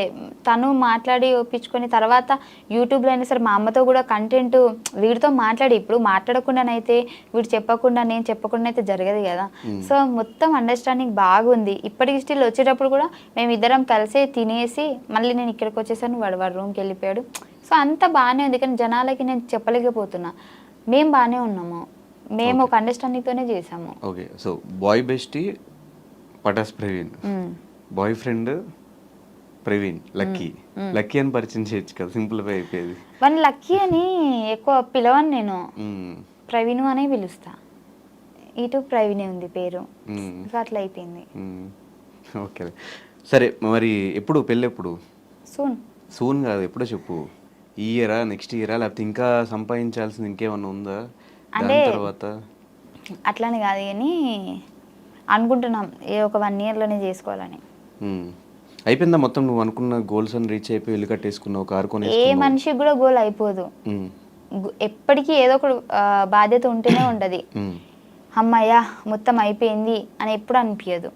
తను మాట్లాడి ఒప్పించుకొని తర్వాత యూట్యూబ్లో అయినా సరే మా అమ్మతో కూడా కంటెంట్ వీడితో మాట్లాడి, ఇప్పుడు మాట్లాడకుండానైతే వీడు చెప్పకుండా నేను చెప్పకుండా అయితే జరగదు కదా. సో మొత్తం అండర్స్టాండింగ్ బాగుంది. ఇప్పటికి స్టిల్ వచ్చేటప్పుడు కూడా మేము ఇద్దరం కలిసి తినేసి మళ్ళీ నేను ఇక్కడికి వచ్చేసాను, వాడు రూమ్కి వెళ్ళిపోయాడు. సో అంత బాగానే ఉంది. కానీ జనాలకి నేను చెప్పలేకపోతున్నా మేము బాగానే ఉన్నాము, మేము ఒక అండర్స్టాండింగ్తోనే చేసాము. Okay, so boy bestie Patas Praveen, boy friend Praveen lucky అని పరిచయం చేయొచ్చు కదా, సింప్లిఫై అయిపోయేది. వన్ లక్కీ అని ఎక్కువ పిలవను నేను, ప్రవీణ్ అనే పిలుస్తా. ఇటు ప్రవీణే ఉంది పేరు, అట్లా అయిపోయింది. ఓకే సరే, మరి ఎప్పుడు పెళ్ళి ఎప్పుడు? సూన్ కాదు, ఎప్పుడో చెప్పు. ఈ ఇయరా, నెక్స్ట్ ఇయరా, లేకపోతే ఇంకా సంపాదించాల్సింది ఇంకేమన్నా ఉందా అంటే తర్వాత? అట్లానే కాదు కానీ అనుకుంటున్నాం ఒక 1 yearలోనే చేసుకోవాలని. అయిపోయిందా మొత్తం? నువ్వు అనుకున్న గోల్స్ అని రీచ్ అయిపోయి ఇల్లు కట్టేసుకున్నావు, కారు కొనేసుకున్నావు. ఏ మనిషికి కూడా గోల్ అయిపోదు, ఎప్పటికీ ఏదో ఒక బాధ్యత ఉంటూనే ఉంటుంది. అమ్మయ్య మొత్తం అయిపోయింది అని ఎప్పుడు అనిపించదు.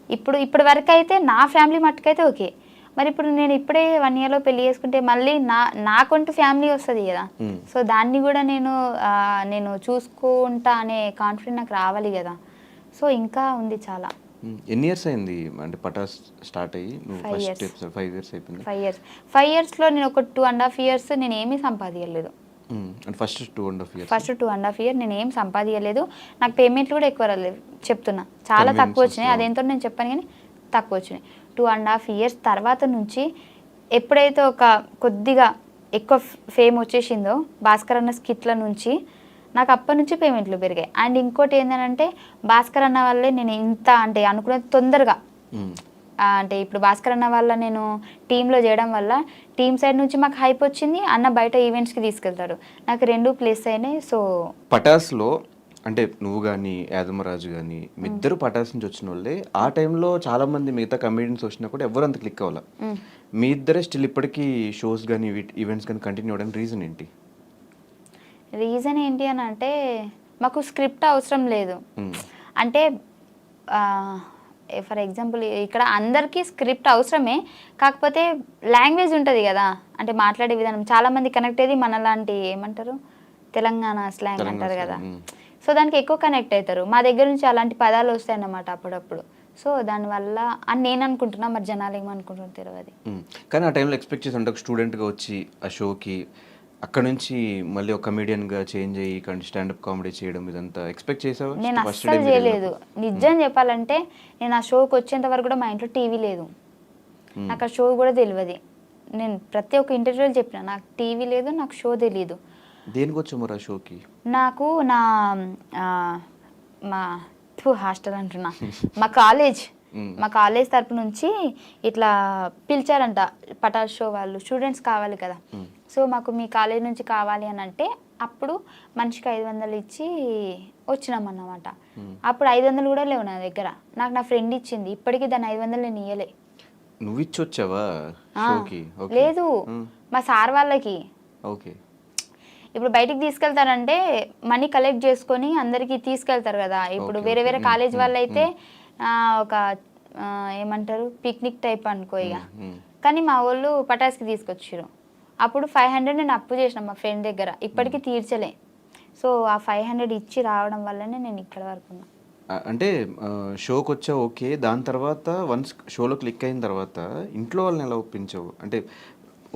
ఇప్పటి వరకు అయితే నా ఫ్యామిలీ మట్టుకైతే ఓకే. మరి ఇప్పుడు నేను ఇప్పుడే 1 yearలో పెళ్లి చేసుకుంటే మళ్ళీ నాకంటూ ఫ్యామిలీ వస్తుంది కదా. సో దాన్ని కూడా నేను చూసుకుంటా అనే కాన్ఫిడెంట్ నాకు రావాలి కదా. సో ఇంకా ఉంది చాలా. ఎన్ని ఇయర్స్ అయింది అంటే పటాస్ స్టార్ట్ అయ్యి? 5 years. 5 years అయిపోయింది. 5 yearsలో నేను ఒక 2.5 years నేను ఏమీ సంపాదించలేదు. First 2.5 years. ఫస్ట్ 2.5 years నేను ఏం సంపాదించలేదు. నాకు పేమెంట్లు కూడా ఎక్కువ రాలేదు, చెప్తున్నా చాలా తక్కువ వచ్చినాయి. అదేంటో నేను చెప్పాను కానీ తక్కువ వచ్చినాయి. 2.5 years తర్వాత నుంచి ఎప్పుడైతే ఒక కొద్దిగా ఎక్కువ ఫేమ్ వచ్చేసిందో భాస్కర్ అన్న స్కిట్ల నుంచి నాకు అప్పటి నుంచి పేమెంట్లు పెరిగాయి. అండ్ ఇంకోటి ఏంటంటే భాస్కర్ అన్న వల్లే నేను ఇంత అంటే అనుకునేది తొందరగా అంటే ఇప్పుడు భాస్కర్ అన్న వల్ల నేను టీంలో చేయడం వల్ల టీం సైడ్ నుంచి మాకు హైప్ వచ్చింది, అన్న బయట ఈవెంట్స్కి తీసుకెళ్తాడు, నాకు రెండు ప్లేస్ అయినాయి. సో పటాస్లో అంటే నువ్వు కానీ యాదమరాజు కానీ మీ ఇద్దరు పటాస్ నుంచి వచ్చిన వాళ్ళే. ఆ టైంలో చాలా మంది మిగతా కమెడియన్స్ వచ్చినా కూడా ఎవరు అంత క్లిక్ అవ్వాలి. మీ ఇద్దరే స్టిల్ ఇప్పటికీ షోస్ కానీ ఈవెంట్స్ కానీ కంటిన్యూ అవ్వడానికి రీజన్ ఏంటి? రీజన్ ఏంటి అని అంటే మాకు స్క్రిప్ట్ అవసరం లేదు. అంటే ఫర్ ఎగ్జాంపుల్ ఇక్కడ అందరికీ స్క్రిప్ట్ అవసరమే, కాకపోతే లాంగ్వేజ్ ఉంటుంది కదా, అంటే మాట్లాడే విధానం చాలామంది కనెక్ట్ అయ్యేది మనలాంటి ఏమంటారు తెలంగాణ స్లాంగ్ అంటారు కదా, సో దానికి ఎక్కువ కనెక్ట్ అవుతారు. మా దగ్గర నుంచి అలాంటి పదాలు వస్తాయన్నమాట అప్పుడప్పుడు. సో దానివల్ల అని నేను అనుకుంటున్నా, మరి జనాలు ఏమనుకుంటున్నారు తెలియదు. కానీ ఆ టైంలో ఎక్స్పెక్ట్ చేసి అంటే ఒక స్టూడెంట్గా వచ్చి ఆ షోకి అక్కడ నుంచి మళ్ళీ ఒక కమెడియన్గా చేంజ్ అయ్యి స్టాండప్ కామెడీ చేయడం ఇదంతా ఎక్స్పెక్ట్ చేసావా? నేను అస్సలు చేయలేదు. నిజం చెప్పాలంటే నేను ఆ షోకి వచ్చేంత వరకు కూడా మా ఇంట్లో టీవీ లేదు, నాకు ఆ షో కూడా తెలియదు. నేను ప్రతి ఒక్క ఇంటర్వ్యూలో చెప్పిన నాకు టీవీ లేదు, నాకు షో తెలియదు. దేనికి వచ్చాము ఆ షోకి? నాకు నా మా హాస్టల్ అంటున్నా మా కాలేజ్ తరపు నుంచి ఇట్లా పిలిచారంట, పటాస్ షో వాళ్ళు స్టూడెంట్స్ కావాలి కదా, సో మాకు మీ కాలేజ్ నుంచి కావాలి అని అంటే అప్పుడు మనిషికి 500 ఇచ్చి వచ్చినామన్నమాట. అప్పుడు 500 కూడా లేవు నా దగ్గర, నాకు నా ఫ్రెండ్ ఇచ్చింది, ఇప్పటికీ దాన్ని 500 నేను ఇయ్యలే. నువ్వు ఇచ్చి వచ్చావా? లేదు, మా సార్ వాళ్ళకి. ఓకే. ఇప్పుడు బయటికి తీసుకెళ్తారంటే మనీ కలెక్ట్ చేసుకొని అందరికి తీసుకెళ్తారు కదా. ఇప్పుడు వేరే వేరే కాలేజ్ వాళ్ళు అయితే ఒక ఏమంటారు పిక్నిక్ టైప్ అనుకో ఇక. కానీ మా వాళ్ళు పటాస్కి తీసుకొచ్చారు. అప్పుడు 500 నేను అప్పు చేసిన మా ఫ్రెండ్ దగ్గర, ఇప్పటికీ తీర్చలే. సో ఆ 500 ఇచ్చి రావడం వల్లనే నేను ఇక్కడ వరకు ఉన్నా. అంటే షోకి వచ్చా ఓకే, దాని తర్వాత వన్స్ షోలో క్లిక్ అయిన తర్వాత ఇంట్లో వాళ్ళని ఎలా ఒప్పించావు? అంటే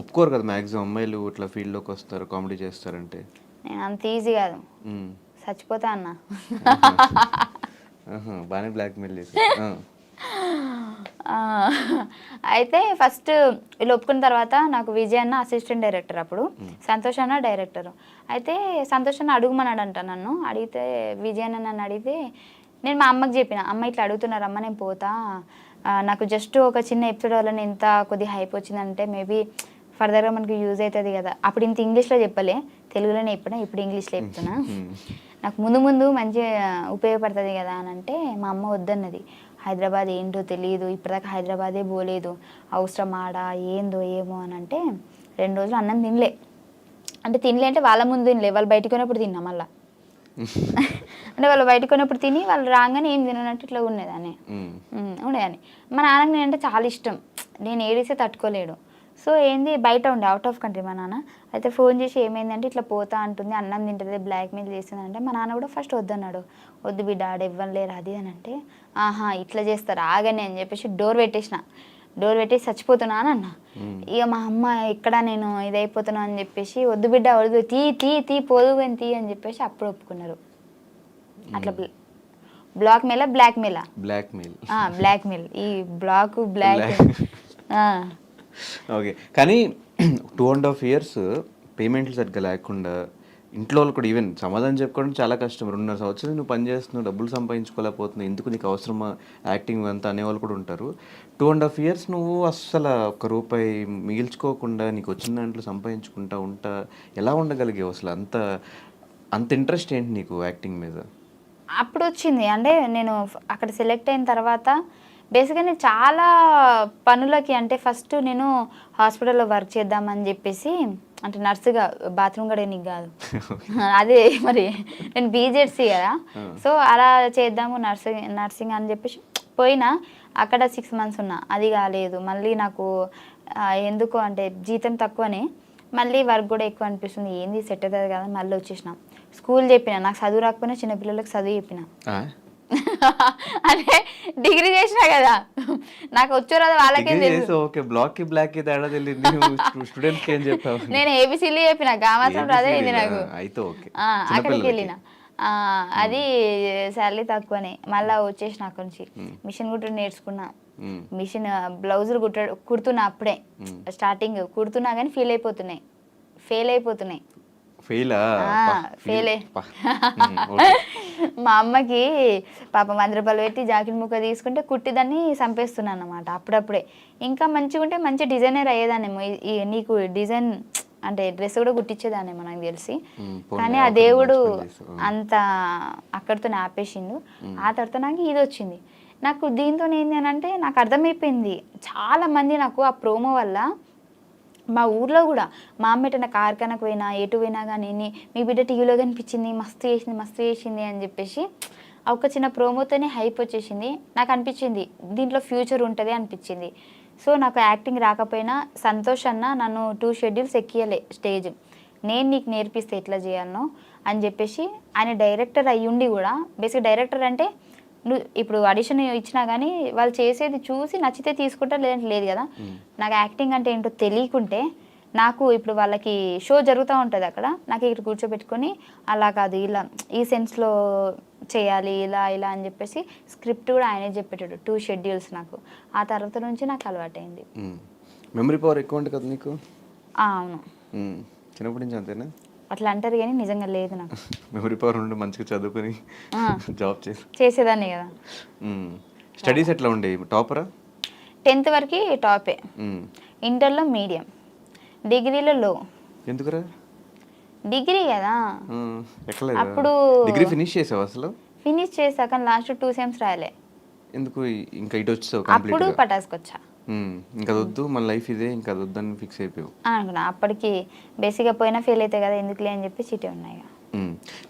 ఒప్పుకోరు కదా మ్యాక్సిమం అమ్మాయిలు ఇట్లా ఫీల్డ్లోకి వస్తారు కామెడీ చేస్తారంటే. నేను అంత ఈజీ కాదు, చచ్చిపోతా అన్న. బాగానే బ్లాక్మెయిల్ చేసి. అయితే ఫస్ట్ వీళ్ళు ఒప్పుకున్న తర్వాత నాకు విజయ్ అన్న అసిస్టెంట్ డైరెక్టర్, అప్పుడు సంతోష్ అన్న డైరెక్టర్. అయితే సంతోష్ అన్న అడుగుమన్నాడంట నన్ను. అడిగితే విజయ్ అన్న నన్ను అడిగితే నేను మా అమ్మకి చెప్పిన, అమ్మ ఇట్లా అడుగుతున్నారు అమ్మ, నేను పోతా, నాకు జస్ట్ ఒక చిన్న ఎపిసోడ్ వల్ల ఎంత కొద్దిగా హైప్ వచ్చిందంటే మేబీ ఫర్దర్గా మనకి యూజ్ అవుతుంది కదా. అప్పుడు ఇంత ఇంగ్లీష్లో చెప్పలే, తెలుగులోనే చెప్పినా, ఇప్పుడు ఇంగ్లీష్లో చెప్తున్నా, నాకు ముందు ముందు మంచిగా ఉపయోగపడుతుంది కదా అని అంటే మా అమ్మ వద్దన్నది. హైదరాబాద్ ఏంటో తెలియదు, ఇప్పటిదాకా హైదరాబాదే పోలేదు, అవసరం ఆడ ఏందో ఏమో అని అంటే 2 రోజులు అన్నం తినలే. అంటే తినలే అంటే వాళ్ళ ముందు తినలే, వాళ్ళు బయటకు పోయినప్పుడు తిన్నా మళ్ళా. అంటే వాళ్ళు బయటకు పోయినప్పుడు తిని వాళ్ళు రాగానే ఏం తిననట్టు ఇట్లా ఉండేదాన్ని. మా నాన్నకి నేనంటే చాలా ఇష్టం, నేను ఏడిస్తే తట్టుకోలేడు. సో ఏంది బయట ఉండే అవుట్ ఆఫ్ కంట్రీ మా నాన్న. అయితే ఫోన్ చేసి ఏమైందంటే ఇట్లా పోతా అంటుంది, అన్నం తింటుంది, బ్లాక్మెయిల్ చేస్తుంది అంటే మా నాన్న కూడా ఫస్ట్ వద్దన్నాడు. వద్దు బిడ్డ ఆడ ఇవ్వలేరు అది అని అంటే, ఆహా ఇట్లా చేస్తారు ఆగని అని చెప్పేసి డోర్ పెట్టేసి చచ్చిపోతున్నా అని అన్న. ఇక మా అమ్మ ఇక్కడ నేను ఇదైపోతున్నా అని చెప్పేసి వద్దు బిడ్డ వద్దు తీ పోదు అని తీ అని చెప్పేసి అప్పుడు ఒప్పుకున్నారు. అట్లా బ్లాక్మెయిల్ ఈ బ్లాక్. ఓకే. కానీ 2.5 years పేమెంట్లు సరిగ్గా లేకుండా ఇంట్లో వాళ్ళు కూడా ఈవెన్ సమాధానం చెప్పుకోవడం చాలా కష్టం. 2.5 సంవత్సరాలు నువ్వు పని చేస్తున్నావు, డబ్బులు సంపాదించుకోలేకపోతున్నావు, ఎందుకు నీకు అవసరమా యాక్టింగ్ అంతా అనేవాళ్ళు కూడా ఉంటారు. 2.5 years నువ్వు అస్సలు ₹1 మిగిల్చుకోకుండా నీకు వచ్చిన దాంట్లో సంపాదించుకుంటా ఎలా ఉండగలిగావు అసలు? అంత ఇంట్రెస్ట్ ఏంటి నీకు యాక్టింగ్ మీద? అప్పుడు వచ్చింది అంటే నేను అక్కడ సెలెక్ట్ అయిన తర్వాత బేసిక్గా నేను చాలా పనులకి, అంటే ఫస్ట్ నేను హాస్పిటల్లో వర్క్ చేద్దామని చెప్పేసి, అంటే నర్సుగా, బాత్రూమ్ కడగనీకి కాదు, అదే మరి నేను బీజెడ్సీ కదా, సో అలా చేద్దాము నర్సింగ్ అని చెప్పేసి పోయినా. అక్కడ 6 months ఉన్నా, అది కాలేదు. మళ్ళీ నాకు ఎందుకు అంటే జీతం తక్కువనే, మళ్ళీ వర్క్ కూడా ఎక్కువ అనిపిస్తుంది, ఏంది సెట్ అవుతుంది కదా, మళ్ళీ వచ్చేసిన. స్కూల్ చెప్పిన, నాకు చదువు రాకపోయినా చిన్నపిల్లలకు చదువు చెప్పిన. అంటే డిగ్రీ చేసినా కదా, నాకు వచ్చో రాదు వాళ్ళకేం తెలుసు. నేను ఏబిసిలు చెప్పిన, మాత్రం రాదే ఇది నాకు. అక్కడికి వెళ్ళిన, అది శాలరీ తక్కువనే. మళ్ళీ వచ్చేసిన అక్కడి నుంచి మిషన్ కుట్టడం నేర్చుకున్నా. మిషన్ బ్లౌజులు కుడుతున్నా, అప్పుడే స్టార్టింగ్ కుడుతున్నా కానీ ఫెయిల్ అయిపోతున్నాయి. ఫెయిలా? ఫెయిలే. మా అమ్మకి పాపం 100 రూపాయలు పెట్టి జాకెట్ ముక్క తీసుకుంటే కుట్టిదాన్ని చంపేస్తున్నాను అనమాట అప్పుడప్పుడే. ఇంకా మంచిగా ఉంటే మంచి డిజైనర్ అయ్యేదాన్నేమో. నీకు డిజైన్ అంటే డ్రెస్ కూడా కుట్టించేదాన్నేమో నాకు తెలిసి. కానీ ఆ దేవుడు అంత అక్కడితో ఆపేసిండు. ఆ తర్వాత నాకు ఇది వచ్చింది. నాకు దీంతో ఏంటి అని అంటే నాకు అర్థమైపోయింది, చాలా మంది నాకు ఆ ప్రోమో వల్ల మా ఊర్లో కూడా మా అమ్మ ఎటన్నా కార్ఖానకు పోయినా ఎటు పోయినా కానీ మీ బిడ్డ టీవీలో కనిపించింది, మస్తు చేసింది అని చెప్పేసి ఆ ఒక చిన్న ప్రోమోతోనే హైప్ వచ్చేసింది. నాకు అనిపించింది దీంట్లో ఫ్యూచర్ ఉంటుంది అనిపించింది. సో నాకు యాక్టింగ్ రాకపోయినా సంతోష్ అన్న నన్ను 2 షెడ్యూల్స్ ఎక్కియలే స్టేజ్, నేను నీకు నేర్పిస్తే ఎట్లా చేయాలనో అని చెప్పేసి. ఆయన డైరెక్టర్ అయ్యుండి కూడా, బేసిక్ డైరెక్టర్ అంటే నువ్వు ఇప్పుడు ఆడిషన్ ఇచ్చినా కానీ వాళ్ళు చేసేది చూసి నచ్చితే తీసుకుంటారు, లేదంటే లేదు కదా. నాకు యాక్టింగ్ అంటే ఏంటో తెలియకుంటే, నాకు ఇప్పుడు వాళ్ళకి షో జరుగుతూ ఉంటుంది అక్కడ, నాకు ఇక్కడ కూర్చోబెట్టుకొని అలా కాదు ఇలా ఈ సెన్స్లో చేయాలి ఇలా ఇలా అని చెప్పేసి స్క్రిప్ట్ కూడా ఆయనే చెప్పేటాడు 2 షెడ్యూల్స్ నాకు. ఆ తర్వాత నుంచి నాకు అలవాటైంది. మెమరీ పవర్ ఎక్కువ ఉంటుంది కదా నీకు? అవును, చిన్నప్పటి నుంచి అంతేనా? అట్లా అంటారు కానీ నిజంగా లేదు నాకు. మెమరీ పవర్ ఉండి మంచిగా చదువుకొని జాబ్ చేసేదాన్ని కదా. స్టడీస్ ఎట్లా ఉండేవి? టాపరా? 10th వరకు టాపే, ఇంటర్లో మీడియం, డిగ్రీలో లో. ఎందుకురా? డిగ్రీ కదా అప్పుడు. డిగ్రీ ఫినిష్ చేసావు అసలు? ఫినిష్ చేసా కానీ లాస్ట్ 2 సెమ్స్ రాయలే. ఎందుకు ఇంకా ఇటు వచ్చావు? అప్పుడు పటాస్కి వచ్చా. ఇంకా వద్దు మన లైఫ్ ఇదే, ఇంకా వద్దని ఫిక్స్ అయిపోయావు అనుకున్నా. అప్పటికి బేసిక్గా పోయినా ఫెయిల్ అవుతాయి కదా ఎందుకులే అని చెప్పి చిటే ఉన్నాయి.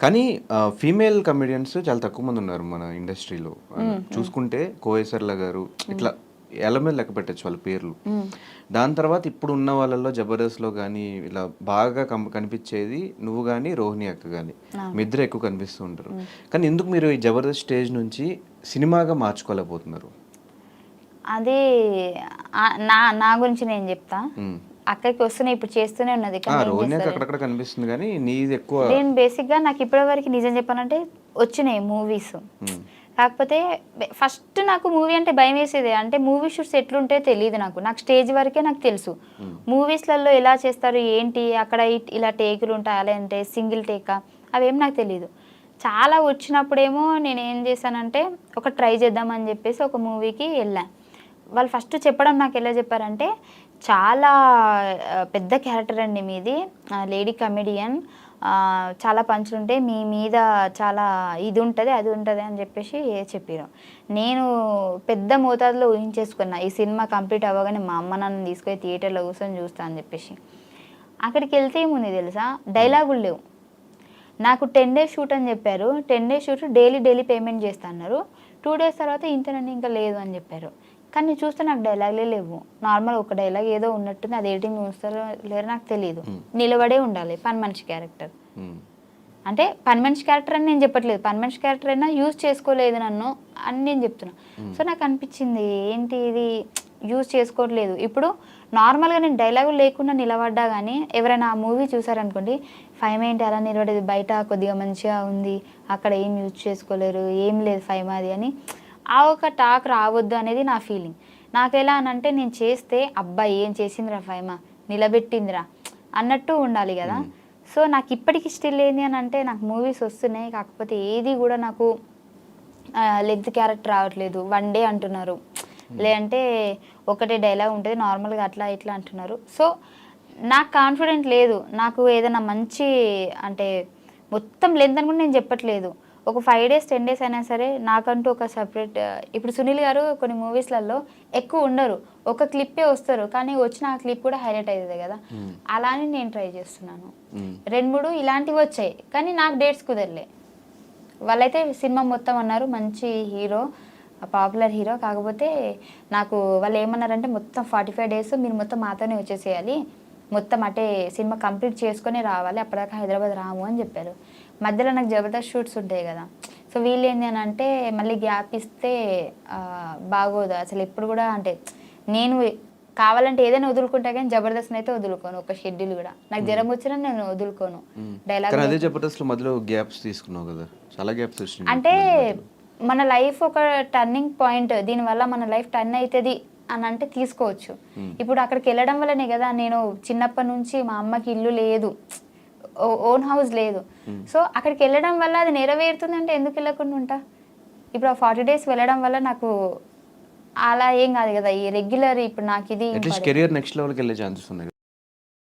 కానీ ఫీమేల్ కమెడియన్స్ చాలా తక్కువ మంది ఉన్నారు మన ఇండస్ట్రీలో. చూసుకుంటే కోయేసర్ల గారు ఇట్లా ఎలా మీద లెక్క పెట్టచ్చు వాళ్ళ పేర్లు. దాని తర్వాత ఇప్పుడు ఉన్న వాళ్ళలో జబర్దస్త్లో కానీ ఇలా బాగా కనిపించేది నువ్వు కానీ రోహిణి అక్క కానీ, మీ ఇద్దరు ఎక్కువ కనిపిస్తూ ఉంటారు. కానీ ఎందుకు మీరు ఈ జబర్దస్త్ స్టేజ్ నుంచి సినిమాగా మార్చుకోలేకపోతున్నారు? అదే నా గురించి నేను చెప్తా. అక్కడికి వస్తూనే ఇప్పుడు చేస్తూనే ఉన్నది. అక్కడక్కడ కనిపిస్తుంది కానీ నీది ఎక్కువ. నేను బేసిక్గా నాకు ఇప్పటివరకు నిజం చెప్పానంటే వచ్చినాయి మూవీస్, కాకపోతే ఫస్ట్ నాకు మూవీ అంటే భయం వేసేది. అంటే మూవీ షూట్స్ ఎట్లుంటే తెలియదు నాకు స్టేజ్ వరకే నాకు తెలుసు. మూవీస్లలో ఎలా చేస్తారు ఏంటి, అక్కడ ఇలా టేకులు ఉంటాయి అలాంటి సింగిల్ టేకా అవేం నాకు తెలియదు. చాలా వచ్చినప్పుడేమో నేను ఏం చేశానంటే ఒక ట్రై చేద్దామని చెప్పేసి ఒక మూవీకి వెళ్ళాను. వాళ్ళు ఫస్ట్ చెప్పడం నాకు ఎలా చెప్పారంటే, చాలా పెద్ద క్యారెక్టర్ అండి మీది, లేడీ కమెడియన్, చాలా పంచులు ఉంటాయి మీ మీద, చాలా ఇది ఉంటుంది అది ఉంటుంది అని చెప్పేసి చెప్పారు. నేను పెద్ద మోతాదులో ఊహించేసుకున్నా ఈ సినిమా కంప్లీట్ అవ్వగానే మా అమ్మ నన్ను తీసుకొని థియేటర్లో కూర్చొని చూస్తా అని చెప్పేసి. అక్కడికి వెళ్తే ఏముంది తెలుసా, డైలాగులు లేవు. నాకు 10 days షూట్ అని చెప్పారు. 10 days షూట్ డైలీ పేమెంట్ చేస్తా అన్నారు. 2 days తర్వాత ఇంతనండి ఇంకా లేదు అని చెప్పారు. కానీ చూస్తే నాకు డైలాగులే లేవు. నార్మల్ ఒక డైలాగ్ ఏదో ఉన్నట్టుంది, అది ఎడిటింగ్ చూస్తారో లేరో నాకు తెలియదు. నిలబడే ఉండాలి పని మనిషి క్యారెక్టర్. అంటే పని మనిషి క్యారెక్టర్ అని నేను చెప్పట్లేదు, పని మనిషి క్యారెక్టర్ అయినా యూజ్ చేసుకోలేదు నన్ను అని నేను చెప్తున్నా. సో నాకు అనిపించింది ఏంటి ఇది యూజ్ చేసుకోవట్లేదు. ఇప్పుడు నార్మల్గా నేను డైలాగులు లేకుండా నిలబడ్డా కానీ ఎవరైనా ఆ మూవీ చూసారనుకోండి, 5 ఏంటి అలా నిలబడేది, బయట కొద్దిగా మంచిగా ఉంది, అక్కడ ఏం యూజ్ చేసుకోలేరు, ఏం లేదు 5 అది అని ఆ ఒక టాక్ రావద్దు అనేది నా ఫీలింగ్. నాకు ఎలా అనంటే నేను చేస్తే అబ్బాయి ఏం చేసిందిరా ఫైమా, నిలబెట్టిందిరా అన్నట్టు ఉండాలి కదా. సో నాకు ఇప్పటికి స్టిల్ ఏంది అని అంటే నాకు మూవీస్ వస్తున్నాయి, కాకపోతే ఏది కూడా నాకు లెగ్త్ క్యారెక్టర్ రావట్లేదు. 1 day అంటున్నారు, లేదంటే ఒకటే డైలాగ్ ఉంటుంది నార్మల్గా అట్లా ఇట్లా అంటున్నారు. సో నాకు కాన్ఫిడెంట్ లేదు. నాకు ఏదైనా మంచి అంటే మొత్తం లెంత్ అని కూడా నేను చెప్పట్లేదు, ఒక 5 days 10 days అయినా సరే నాకంటూ ఒక సపరేట్. ఇప్పుడు సునీల్ గారు కొన్ని మూవీస్లలో ఎక్కువ ఉండరు, ఒక క్లిప్పే వస్తారు, కానీ వచ్చిన ఆ క్లిప్ కూడా హైలైట్ అవుతుంది కదా. అలానే నేను ట్రై చేస్తున్నాను. 2-3 ఇలాంటివి వచ్చాయి కానీ నాకు డేట్స్ కుదరలే. వాళ్ళైతే సినిమా మొత్తం అన్నారు మంచి హీరో, పాపులర్ హీరో, కాకపోతే నాకు వాళ్ళు ఏమన్నారంటే మొత్తం 45 days మీరు మొత్తం మాతోనే వచ్చేసేయాలి, మొత్తం అటే సినిమా కంప్లీట్ చేసుకొని రావాలి, అప్పటిదాకా హైదరాబాద్ రాము అని చెప్పారు. మధ్యలో నాకు జబర్దస్త్ షూట్స్ ఉంటాయి కదా. సో వీళ్ళు ఏంటి అని అంటే మళ్ళీ గ్యాప్ ఇస్తే బాగోదు అసలు. ఎప్పుడు కూడా అంటే నేను కావాలంటే ఏదైనా వదులుకుంటా కానీ జబర్దస్త్ అయితే వదులుకోను, ఒక షెడ్యూల్ కూడా. నాకు జ్వరం వచ్చినా నేను వదులుకోను. డైలాగ్ అదే జబర్దస్త్ లో మధ్యలో గ్యాప్స్ తీసుకున్నావు కదా, చాలా గ్యాప్స్ వచ్చినాయి. అంటే మన లైఫ్ ఒక టర్నింగ్ పాయింట్, దీనివల్ల మన లైఫ్ టర్న్ అవుతుంది అని అంటే తీసుకోవచ్చు. ఇప్పుడు అక్కడికి వెళ్ళడం వల్లనే కదా నేను చిన్నప్పటి నుంచి మా అమ్మకి ఇల్లు లేదు, ఓన్ హౌస్ లేదు. సో అక్కడికి వెళ్ళడం వల్ల అది నెరవేరుతుంది అంటే ఎందుకు వెళ్ళకుండా ఉంటా? ఇప్పుడు ఆ 40 days వెళ్ళడం వల్ల నాకు అలా ఏం కాదు కదా, ఈ రెగ్యులర్ ఇప్పుడు నాకు ఇది అట్లీస్ట్ కెరియర్ నెక్స్ట్ లెవెల్కి వెళ్ళే ఛాన్సెస్ ఉన్నాయి.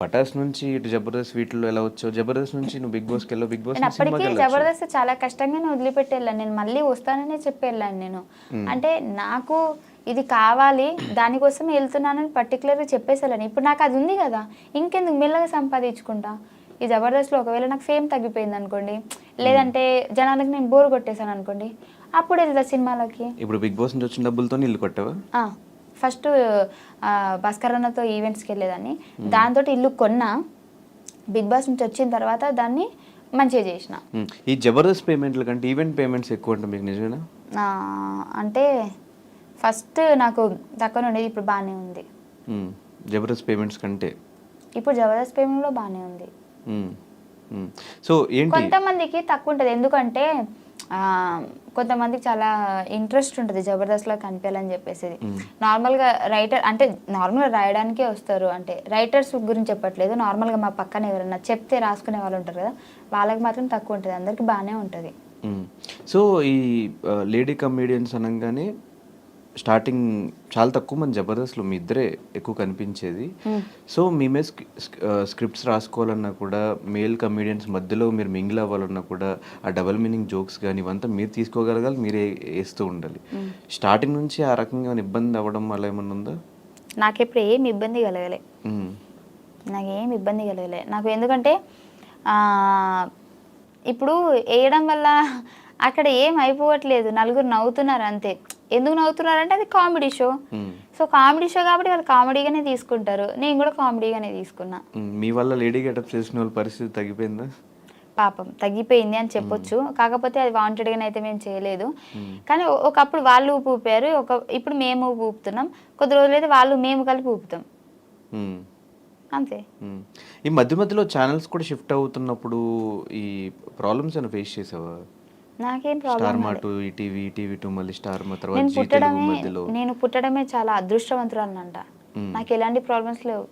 పటాస్ నుంచి ఇటు జబర్దస్త్ వీటిలో ఎలా వచ్చావు, జబర్దస్త్ నుంచి నువ్వు బిగ్ బాస్కి వెళ్ళావు, బిగ్ బాస్ నేను అప్పటికి జబర్దస్త్ చాలా కష్టంగానే వదిలిపెట్టి వెళ్ళాను. నేను మళ్ళీ వస్తాననే చెప్పి వెళ్ళాను నేను. అంటే నాకు ఇది కావాలి దానికోసం వెళ్తున్నానని పర్టికులర్గా చెప్పేసి వెళ్ళాను. ఇప్పుడు నాకు అది ఉంది కదా, ఇంకెందుకు మెల్లగా సంపాదించుకుంటా. ఈ జబర్దస్త్లో ఒకవేళ నాకు ఫేమ్ తగ్గిపోయింది అనుకోండి, లేదంటే జనాలకు నేను బోర్ కొట్టేశాను అనుకోండి, అప్పుడు వెళ్తా సినిమాలకి. ఇప్పుడు బిగ్ బాస్ నుంచి వచ్చిన డబ్బులతో ఇల్లు కొట్టావా? ఫస్ట్ భాస్కర్ అన్నతో ఈవెంట్స్కి వెళ్ళేదాన్ని, దాంతో ఇల్లు కొన్నా. బిగ్ బాస్ నుంచి వచ్చిన తర్వాత దాన్ని మంచిగా చేసిన. ఈ జబర్దస్త్ పేమెంట్ల కంటే ఈవెంట్ పేమెంట్స్ ఎక్కువ అంటే మీకు నిజమేనా? అంటే ఫస్ట్ నాకు తక్కువ ఉండేది, ఇప్పుడు బాగానే ఉంది. జబర్దస్త్ పేమెంట్స్ కంటే ఇప్పుడు జబర్దస్త్ పేమెంట్లో బాగానే ఉంది. సో ఏంటి కొంతమందికి తక్కువ ఉంటుంది, ఎందుకంటే కొంతమందికి చాలా ఇంట్రెస్ట్ ఉంటుంది జబర్దస్త్లో కనిపించాలని చెప్పేసి. నార్మల్గా రైటర్ అంటే నార్మల్గా రాయడానికే వస్తారు, అంటే రైటర్స్ గురించి చెప్పట్లేదు, నార్మల్గా మా పక్కన ఎవరైనా చెప్తే రాసుకునే వాళ్ళు ఉంటారు కదా, వాళ్ళకి మాత్రం తక్కువ ఉంటుంది, అందరికి బాగానే ఉంటుంది. సో ఈ లేడీ కమేడియన్స్ అనగానే స్టార్టింగ్ చాలా తక్కువ మంది జబర్దస్త్లో మీ ఇద్దరే ఎక్కువ కనిపించేది. సో మేమే స్క్రిప్ట్స్ రాసుకోవాలన్నా కూడా, మేల్ కమేడియన్స్ మధ్యలో మీరు మింగిల్ అవ్వాలన్నా కూడా, ఆ డబల్ మీనింగ్ జోక్స్ కానీ ఇవంతా మీరు తీసుకోగలగాలి, మీరే వేస్తూ ఉండాలి. స్టార్టింగ్ నుంచి ఆ రకంగా ఇబ్బంది అవ్వడం అలా ఏమన్నా ఉందా? నాకెప్పుడు ఏమి ఇబ్బంది కలగలే, నాకేం ఇబ్బంది కలగలే. నాకు ఎందుకంటే ఇప్పుడు వేయడం వల్ల అక్కడ ఏం అయిపోవట్లేదు, నలుగురు నవ్వుతున్నారు అంతే. ఎందుకు నవ్వుతున్నారంటే అది comedy show. So comedy show కాబట్టి వాళ్ళు కామెడీగానే తీసుకుంటారు, నేను కూడా కామెడీగానే తీసుకున్నా. మీ వల్ల లేడీ గెటప్ చేసిన వాళ్ళ పరిస్థితి తగ్గిపోయిందా? పాపం తగ్గిపోయింది అని చెప్పొచ్చు, కాకపోతే అది వాంటెడ్గానే అయితే మేము చేయలేదు. కానీ ఒకప్పుడు వాళ్ళు ఊపి ఊపారు, ఇప్పుడు మేము ఊపుతున్నాం, కొద్ది రోజులైతే వాళ్ళు మేము కలిపి ఊపుతాం అంతే. ఈ మధ్య మధ్యలో ఛానల్స్ కూడా షిఫ్ట్ అవుతున్నప్పుడు ఈ ప్రాబ్లమ్స్ ఏమైనా ఫేస్ చేసావా? నాకేం ప్రాబ్లం, నేను పుట్టడమే చాలా అదృష్టవంతురాలనంట. నాకు ఎలాంటి ప్రాబ్లమ్స్ లేవు,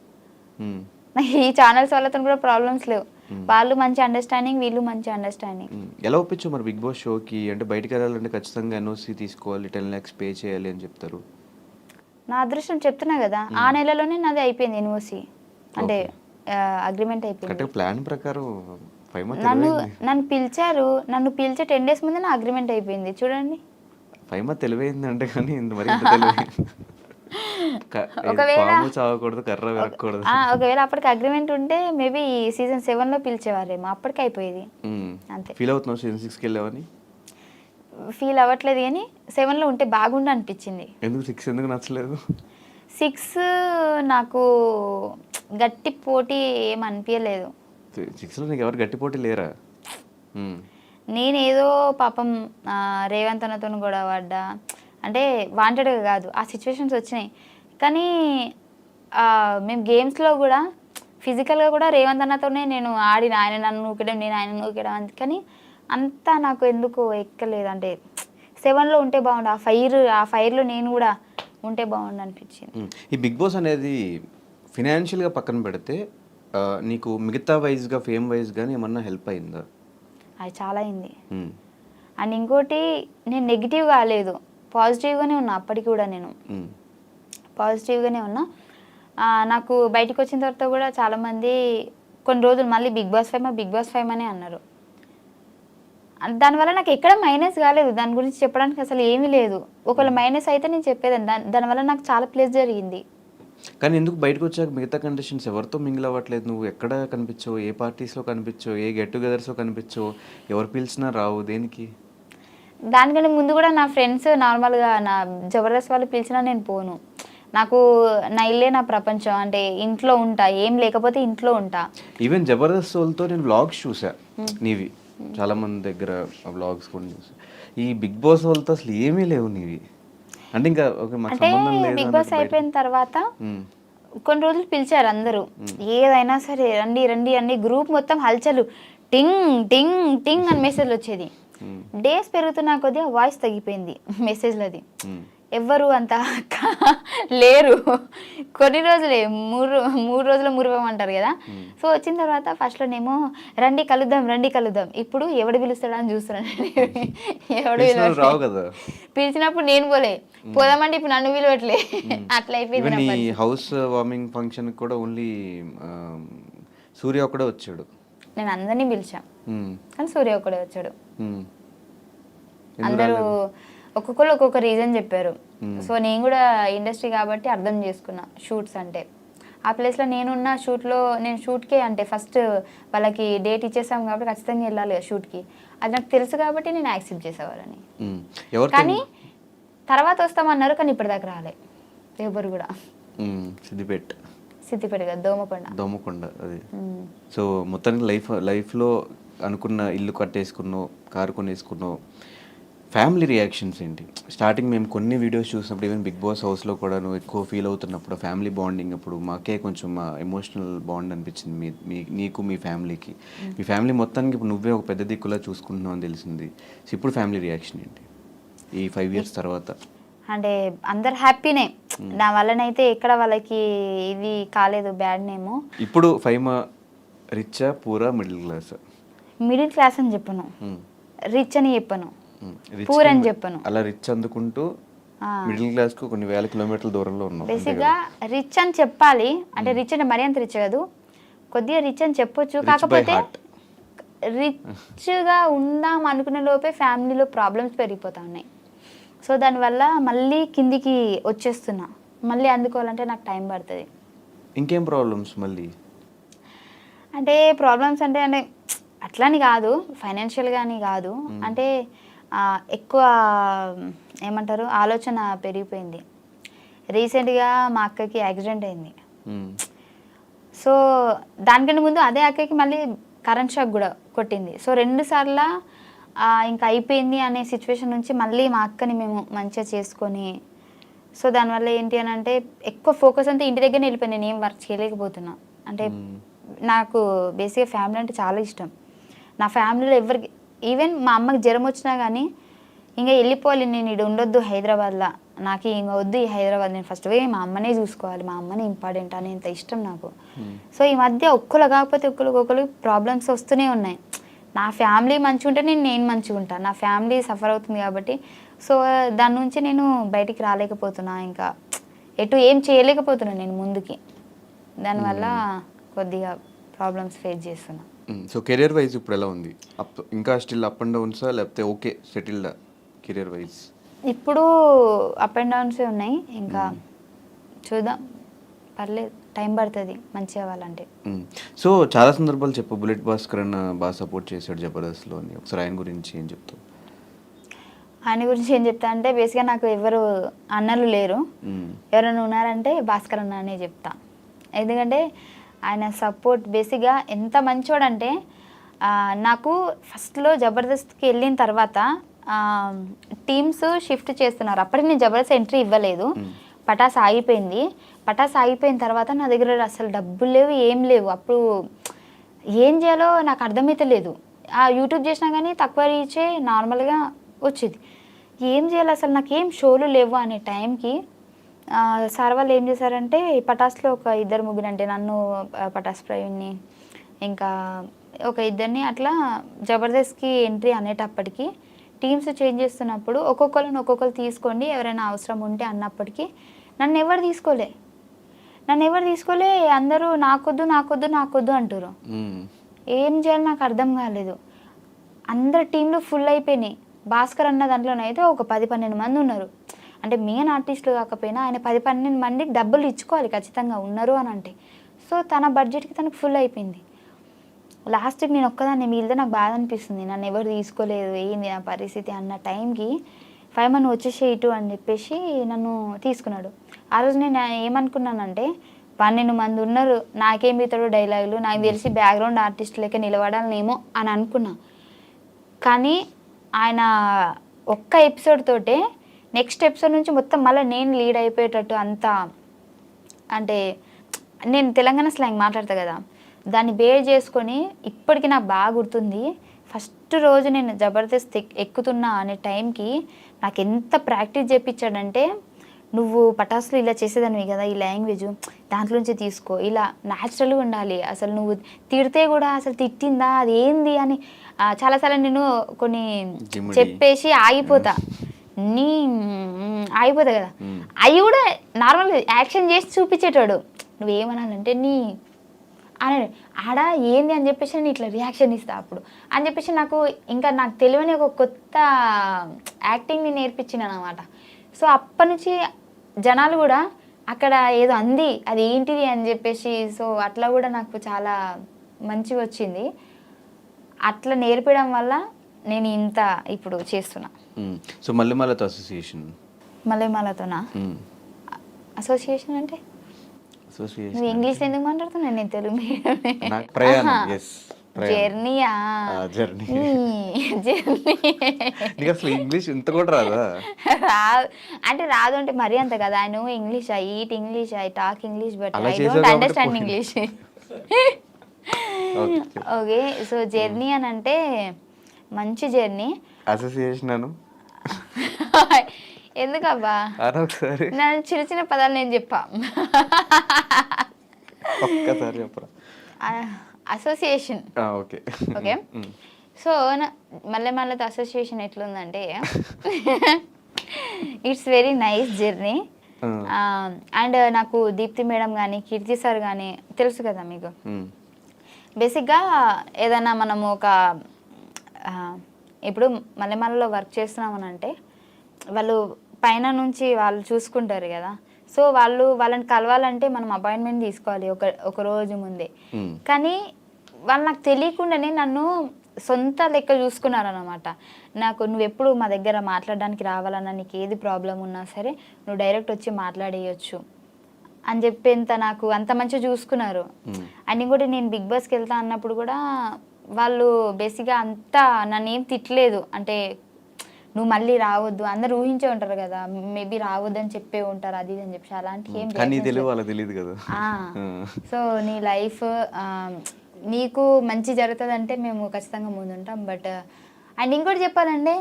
నాకు ఈ ఛానల్స్ వాళ్ళతో కూడా ప్రాబ్లమ్స్ లేవు. వాళ్ళు మంచి అండర్స్టాండింగ్, వీళ్ళు మంచి అండర్స్టాండింగ్. ఎలా ఒప్పించు మరి బిగ్ బాస్ షోకి? అంటే బయటకు వెళ్ళాలంటే ఖచ్చితంగా NOC తీసుకోవాలి, 10 lakhs పే చేయాలి అని చెప్తారు. నా అదృష్టం చెప్తున్నా కదా, ఆ నెలలోనే నాది అయిపోయింది NOC, అంటే అగ్రిమెంట్ అయిపోయింది. ప్లాన్ ప్రకారం నన్ను పిలిచారు, నన్ను పిలిచే 10 days ముందే నా అగ్రిమెంట్ అయిపోయింది. చూడండి ఫైమా తెలివైంది అంటే, కానీ ఒకవేళ అప్పటికి అగ్రిమెంట్ ఉంటే మేబీ season 7లో పిలిచేవారేమో, అప్పటికి అయిపోయేది అంతే. ఫీల్ అవుతున్నావు సీజన్ 6కి వెళ్ళావని? ఫీల్ అవ్వట్లేదు, కానీ 7లో ఉంటే బాగుండు అనిపించింది. ఎందుకు 6 ఎందుకు నచ్చలేదు? 6 నాకు గట్టి పోటీ ఏం అనిపించలేదు. 6లో నీకు ఎవరు గట్టి పోటీ లేరా? నేనేదో పాపం రేవంత్ అన్నతో గొడవ పడ్డా, అంటే వాంటెడ్గా కాదు, ఆ సిచ్యువేషన్స్ వచ్చినాయి. కానీ మేము గేమ్స్లో కూడా ఫిజికల్గా కూడా రేవంత్ అన్నతోనే నేను ఆడిన, ఆయన నన్ను నూకడం, నేను ఆయన నూకడం, కానీ అంతా నాకు ఎందుకు ఎక్కలేదు. అంటే 7లో ఉంటే బాగుండు, ఆ ఫైర్లో నేను కూడా ఉంటే బాగుండు అనిపించింది. ఈ బిగ్ బాస్ అనేది ఫినాన్షియల్గా పక్కన పెడితే నీకు మిగతా వైజ్గా, ఫేమ్ వైజ్ కానీ ఏమన్నా హెల్ప్ అయిందా? అది చాలా అయింది. అండ్ ఇంకోటి, నేను నెగిటివ్ కాలేదు, పాజిటివ్గానే ఉన్నా. అప్పటికి కూడా నేను పాజిటివ్గానే ఉన్నా. నాకు బయటకు వచ్చిన తర్వాత కూడా చాలామంది కొన్ని రోజులు మళ్ళీ బిగ్ బాస్ ఫైమ్ అనే అన్నారు. దానివల్ల నాకు ఎక్కడ మైనస్ కాలేదు, దాని గురించి చెప్పడానికి అసలు ఏమీ లేదు. ఒకవేళ మైనస్ అయితే నేను చెప్పేదాన్ని, దానివల్ల నాకు చాలా ప్లస్ జరిగింది. కానీ ఎందుకు బయటకు వచ్చాక మిగతా కండిషన్స్ ఎవరితో మింగిల్ అవ్వట్లేదు? నువ్వు ఎక్కడ కనిపించవు, ఏ పార్టీస్లో కనిపించవు, ఏ గెట్ టుగెదర్స్లో కనిపించవు, ఎవరు పిలిచినా రావు, దేనికి? దానికంటే ముందు కూడా నా ఫ్రెండ్స్ నార్మల్గా నా జబర్దస్త్ వాళ్ళు పిలిచినా నేను పోను. నాకు నా ఇల్లే నా ప్రపంచం, అంటే ఇంట్లో ఉంటా, ఏం లేకపోతే ఇంట్లో ఉంటా. ఈవెన్ జబర్దస్త్ వాళ్ళతో నేను వ్లాగ్స్ చూసా నీవి, చాలా మంది దగ్గర వ్లాగ్స్ కూడా చూసా. ఈ బిగ్ బాస్ వాళ్ళతో అసలు ఏమీ లేవు నీవి. అంటే ఇంకా బిగ్ బాస్ అయిపోయిన తర్వాత కొన్ని రోజులు పిలిచారు అందరూ, ఏదైనా సరే రండి రండి అన్ని, గ్రూప్ మొత్తం హల్చలు, టింగ్ టింగ్ టింగ్ అని మెసేజ్లు వచ్చేది. డేస్ పెరుగుతున్నా కొద్దీ వాయిస్ తగ్గిపోయింది మెసేజ్లది. ఎవ్వరు అంత లేరు. కొన్ని రోజులే మూడు రోజులు మురివమంటారు కదా. సో వచ్చిన తర్వాత ఫస్ట్లోనేమో రండి కలుద్దాం. ఇప్పుడు ఎవడు పిలుస్తాడా అని చూస్తున్నాను. ఎవడు రావు కదా, పిలిచినప్పుడు నేను పోదామంటే ఇప్పుడు నన్ను పిలవట్లే. అట్లా అయిపోయింది. హౌస్ వార్మింగ్ ఫంక్షన్ కూడా ఓన్లీ సూర్య ఒక్కడే వచ్చాడు. నేను అందరినీ పిలిచా కానీ సూర్య ఒక్కడే వచ్చాడు. అందరూ ఒక్కొక్కరు ఒక్కొక్క రీజన్ చెప్పారు. సో నేను కూడా ఇండస్ట్రీ కాబట్టి అర్థం చేసుకున్నా షూట్స్ అంటే. ఆ ప్లేస్లో నేనున్న నేను షూట్కే అంటే ఫస్ట్ వాళ్ళకి డేట్ ఇచ్చేసాం కాబట్టి ఖచ్చితంగా వెళ్ళాలి షూట్కి. అది నాకు తెలుసు కాబట్టి నేను యాక్సెప్ట్ చేసేవాళ్ళని. కానీ తర్వాత వస్తామన్నారు కానీ ఇప్పటిదాకా రాలే ఎవరు కూడా. సిద్దిపేట కదా, దోమకొండ అది. సో మొత్తానికి లైఫ్లో అనుకున్న ఇల్లు కట్టేసుకున్నావు, కారు కొనేసుకున్నావు. ఫ్యామిలీ రియాక్షన్స్ ఏంటి? స్టార్టింగ్ మేము కొన్ని వీడియోస్ చూసినప్పుడు ఈవెన్ బిగ్ బాస్ హౌస్లో కూడా నువ్వు ఎక్కువ ఫీల్ అవుతున్నప్పుడు ఫ్యామిలీ బాండింగ్ అప్పుడు మాకే కొంచెం మా ఎమోషనల్ బాండ్ అనిపించింది నీకు మీ ఫ్యామిలీకి. మీ ఫ్యామిలీ మొత్తానికి ఇప్పుడు నువ్వే ఒక పెద్ద దిక్కులా చూసుకుంటున్నావు అని తెలిసింది. సో ఇప్పుడు ఫ్యామిలీ రియాక్షన్ ఏంటి ఈ 5 years తర్వాత? అంటే అందరు హ్యాపీనే, నా వల్లనైతే ఎక్కడ వాళ్ళకి ఇది కాలేదు బ్యాడ్ నేమ్. ఇప్పుడు ఫైమా రిచ్చా పూరా మిడిల్ క్లాస్ అని చెప్పను, రిచ్ అని చెప్పను, పూర్ అని చెప్పను. అలా రిచ్ అందుకుంటూ మిడిల్ క్లాస్ కు కొన్ని వేల కిలోమీటర్ల దూరంలో ఉన్నాం. బేసిక్ గా రిచ్ అని చెప్పాలి అంటే రిచ్ అంటే మరీ అంత రిచ్ కాదు, కొద్దిగా రిచ్ అని చెప్పొచ్చు. కాకపోతే రిచ్ గా ఉందాం అనుకునే లోపే ఫ్యామిలీలో ప్రాబ్లమ్స్ పెరిగిపోతా ఉన్నాయి. సో దానివల్ల మళ్ళీ కిందికి వచ్చేస్తున్నా. మళ్ళీ అందుకోవాలంటే నాకు టైం పడుతుంది. ఇంకేం ప్రాబ్లమ్స్ మళ్ళీ? అంటే ప్రాబ్లమ్స్ అంటే అట్లని కాదు, ఫైనాన్షియల్గా అని కాదు, అంటే ఎక్కువ ఏమంటారు ఆలోచన పెరిగిపోయింది. రీసెంట్గా మా అక్కకి యాక్సిడెంట్ అయింది. సో దానికంటే ముందు అదే అక్కకి మళ్ళీ కరెంట్ షాక్ కూడా కొట్టింది. సో 2 సార్లు ఇంకా అయిపోయింది అనే సిచ్యువేషన్ నుంచి మళ్ళీ మా అక్కని మేము మంచిగా చేసుకొని, సో దానివల్ల ఏంటి అని అంటే ఎక్కువ ఫోకస్ అంతా ఇంటి దగ్గరనే వెళ్ళిపోయింది. నేను ఏం వర్క్ చేయలేకపోతున్నా. అంటే నాకు బేసిక్గా ఫ్యామిలీ అంటే చాలా ఇష్టం. నా ఫ్యామిలీలో ఎవరికి ఈవెన్ మా అమ్మకి జ్వరం వచ్చినా కానీ ఇంకా వెళ్ళిపోవాలి, నేను ఇక్కడ ఉండొద్దు హైదరాబాద్లో, నాకు ఇంకా వద్దు ఈ హైదరాబాద్, నేను ఫస్ట్ పోయి మా అమ్మనే చూసుకోవాలి, మా అమ్మనే ఇంపార్టెంట్ అనేంత ఇష్టం నాకు. సో ఈ మధ్య ఒక్కరు కాకపోతే ఒక్కరికి ప్రాబ్లమ్స్ వస్తూనే ఉన్నాయి. నా ఫ్యామిలీ మంచిగా ఉంటే నేను మంచిగా ఉంటాను, నా ఫ్యామిలీ సఫర్ అవుతుంది కాబట్టి. సో దాని నుంచి నేను బయటికి రాలేకపోతున్నా, ఇంకా ఎటు ఏం చేయలేకపోతున్నా నేను ముందుకి. దానివల్ల కొద్దిగా ప్రాబ్లమ్స్ ఫేస్ చేస్తున్నా. సో కెరియర్ వైజ్ ఇప్పుడు ఎలా ఉంది? ఇంకా స్టిల్ అప్ అండ్ డౌన్సా లేకపోతే ఓకే సెటిల్డ్ కెరియర్ వైజ్? ఇప్పుడు అప్ అండ్ డౌన్సే ఉన్నాయి, ఇంకా చూద్దాం, పర్లేదు, టైం పడుతుంది మంచి అవ్వాలంటే. సో చాలా సందర్భాలు చెప్పు, బుల్లెట్ భాస్కర్ అన్న బాగా సపోర్ట్ చేశాడు జబర్దస్త్లో అని, ఒకసారి ఆయన గురించి ఏం చెప్తావు? ఆయన గురించి ఏం చెప్తా అంటే బేసిక్గా నాకు ఎవరు అన్నలు లేరు, ఎవరైనా ఉన్నారంటే భాస్కర్ అన్న అనే చెప్తా. ఎందుకంటే ఆయన సపోర్ట్ బేసిక్గా ఎంత మంచోడంటే, నాకు ఫస్ట్లో జబర్దస్త్కి వెళ్ళిన తర్వాత టీమ్స్ షిఫ్ట్ చేస్తున్నారు. అప్పటికి నేను జబర్దస్త్ ఎంట్రీ ఇవ్వలేదు, పటాస్ ఆగిపోయింది. పటాస్ ఆగిపోయిన తర్వాత నా దగ్గర అసలు డబ్బులు లేవు, ఏం లేవు. అప్పుడు ఏం చేయాలో నాకు అర్థమైతే లేదు. యూట్యూబ్ చేసినా కానీ తక్కువ రీచే నార్మల్గా వచ్చేది. ఏం చేయాలి అసలు, నాకు ఏం షోలు లేవు అనే టైంకి సార్ వాళ్ళు ఏం చేశారంటే పటాస్లో ఒక 2-3 అంటే నన్ను, పటాస్ ప్రవీణ్ని, ఇంకా ఒక 2 అట్లా జబర్దస్త్కి ఎంట్రీ అనేటప్పటికి టీమ్స్ చేంజ్ చేస్తున్నప్పుడు ఒక్కొక్కరు తీసుకోండి ఎవరైనా అవసరం ఉంటే అన్నప్పటికీ నన్ను ఎవరు తీసుకోలే. అందరూ నాకొద్దు అంటారు. ఏం చేయాలి నాకు అర్థం కాలేదు. అందరు టీంలు ఫుల్ అయిపోయినాయి. భాస్కర్ అన్న దాంట్లోనైతే ఒక 10-12 మంది ఉన్నారు. అంటే మెయిన్ ఆర్టిస్టులు కాకపోయినా ఆయన 10-12 మందికి డబ్బులు ఇచ్చుకోవాలి ఖచ్చితంగా ఉన్నారు అని అంటే. సో తన బడ్జెట్కి తనకు ఫుల్ అయిపోయింది. లాస్ట్కి నేను ఒక్కదాన్ని మిగిలితే నాకు బాధ అనిపిస్తుంది, నన్ను ఎవరు తీసుకోలేదు, ఏంది నా పరిస్థితి అన్న టైంకి ఫైమన్ వచ్చేసే ఇటు అని చెప్పేసి నన్ను తీసుకున్నాడు. ఆ రోజు నేను ఏమనుకున్నానంటే 12 మంది ఉన్నారు, నాకేం ఇతడు డైలాగులు, నాకు తెలిసి బ్యాక్గ్రౌండ్ ఆర్టిస్ట్ లెక్క నిలబడాలనేమో అని అనుకున్నా. కానీ ఆయన ఒక్క ఎపిసోడ్ తోటే నెక్స్ట్ ఎపిసోడ్ నుంచి మొత్తం మళ్ళీ నేను లీడ్ అయిపోయేటట్టు అంతా, అంటే నేను తెలంగాణ స్లాంగ్ మాట్లాడతా కదా, దాన్ని బేర్ చేసుకొని ఇప్పటికీ నాకు బాగా గుర్తుంది. ఫస్ట్ రోజు నేను జబర్దస్త్ ఎక్కుతున్నా అనే టైంకి నాకు ఎంత ప్రాక్టీస్ చేయించాడంటే, నువ్వు పటాసులు ఇలా చేసేదానివి కదా ఈ లాంగ్వేజ్, దాంట్లోంచి తీసుకో, ఇలా న్యాచురల్గా ఉండాలి, అసలు నువ్వు తిడితే కూడా అసలు తిట్టిందా అది ఏంది అని చాలాసార్లు నేను కొన్ని చెప్పేసి ఆగిపోతా, నీ ఆగిపోతా కదా, అవి కూడా నార్మల్గా యాక్షన్ చేసి చూపించేటాడు. నువ్వేమనాలంటే నీ అని ఆడ ఏంది అని చెప్పేసి నేను ఇట్లా రియాక్షన్ ఇస్తా అప్పుడు అని చెప్పేసి నాకు తెలియని ఒక కొత్త యాక్టింగ్ని నేర్పించినాను అనమాట. సో అప్పటి నుంచి జనాలు కూడా అక్కడ ఏదో అంది అది ఏంటిది అని చెప్పేసి, సో అట్లా కూడా నాకు చాలా మంచిగా వచ్చింది. అట్లా నేర్పడం వల్ల నేను ఇంత ఇప్పుడు చేస్తున్నా. సో మల్లెమాలతో అసోసియేషన్, మల్లెమాలతోనా అసోసియేషన్ అంటే నువ్వు ఇంగ్లీష్ ఎందుకు మాట్లాడుతున్నావు, నేను తెలుగు జర్నీయా, జర్నీ జర్నీ అసలు ఇంగ్లీష్ ఇంత కూడా రాదా? రాదు అంటే రాదు అంటే మరీ అంత కదా. I know English, I eat English, I talk English, but I don't understand English. Okay, so journey అని అంటే మంచి జర్నీ. అసోసియేషన్ అను ఎందుకబ్బా ఒకసారి నేను చిన్న చిన్న పదాలు నేను చెప్పా, ఒక్కసారి చెప్పరా. అసోసియేషన్. ఓకే ఓకే, సో మల్లెమాలతో అసోసియేషన్ ఎట్లుందంటే it's very nice journey. And నాకు దీప్తి మేడం కానీ కీర్తి సార్ కానీ తెలుసు కదా మీకు. బేసిక్గా ఏదైనా మనము ఒక ఇప్పుడు మల్లెమాలలో వర్క్ చేస్తున్నామని అంటే వాళ్ళు పైన నుంచి వాళ్ళు చూసుకుంటారు కదా. సో వాళ్ళని కలవాలంటే మనం అపాయింట్మెంట్ తీసుకోవాలి ఒక రోజు ముందే. కానీ వాళ్ళు నాకు తెలియకుండానే నన్ను సొంత లెక్క చూసుకున్నారనమాట. నువ్వు ఎప్పుడు మా దగ్గర మాట్లాడడానికి రావాలన్నా, నీకు ఏది ప్రాబ్లం ఉన్నా సరే నువ్వు డైరెక్ట్ వచ్చి మాట్లాడేయచ్చు అని చెప్పేంత నాకు అంత మంచిగా చూసుకున్నారు. అండ్ ఇంకోటి నేను బిగ్ బాస్కి వెళ్తా అన్నప్పుడు కూడా వాళ్ళు బేసిక్గా అంతా నన్ను ఏం తిట్టలేదు. అంటే నువ్వు మళ్ళీ రావద్దు, అందరు ఊహించే ఉంటారు కదా, మేబీ రావద్దు అని చెప్పే ఉంటారు అది అని చెప్పి, అలాంటి ఏం తెలియదు కదా. సో నీ లైఫ్ నీకు మంచి జరుగుతుంది అంటే మేము ఖచ్చితంగా ముందుంటాం. బట్ అండ్ ఇంకోటి చెప్పాలంటే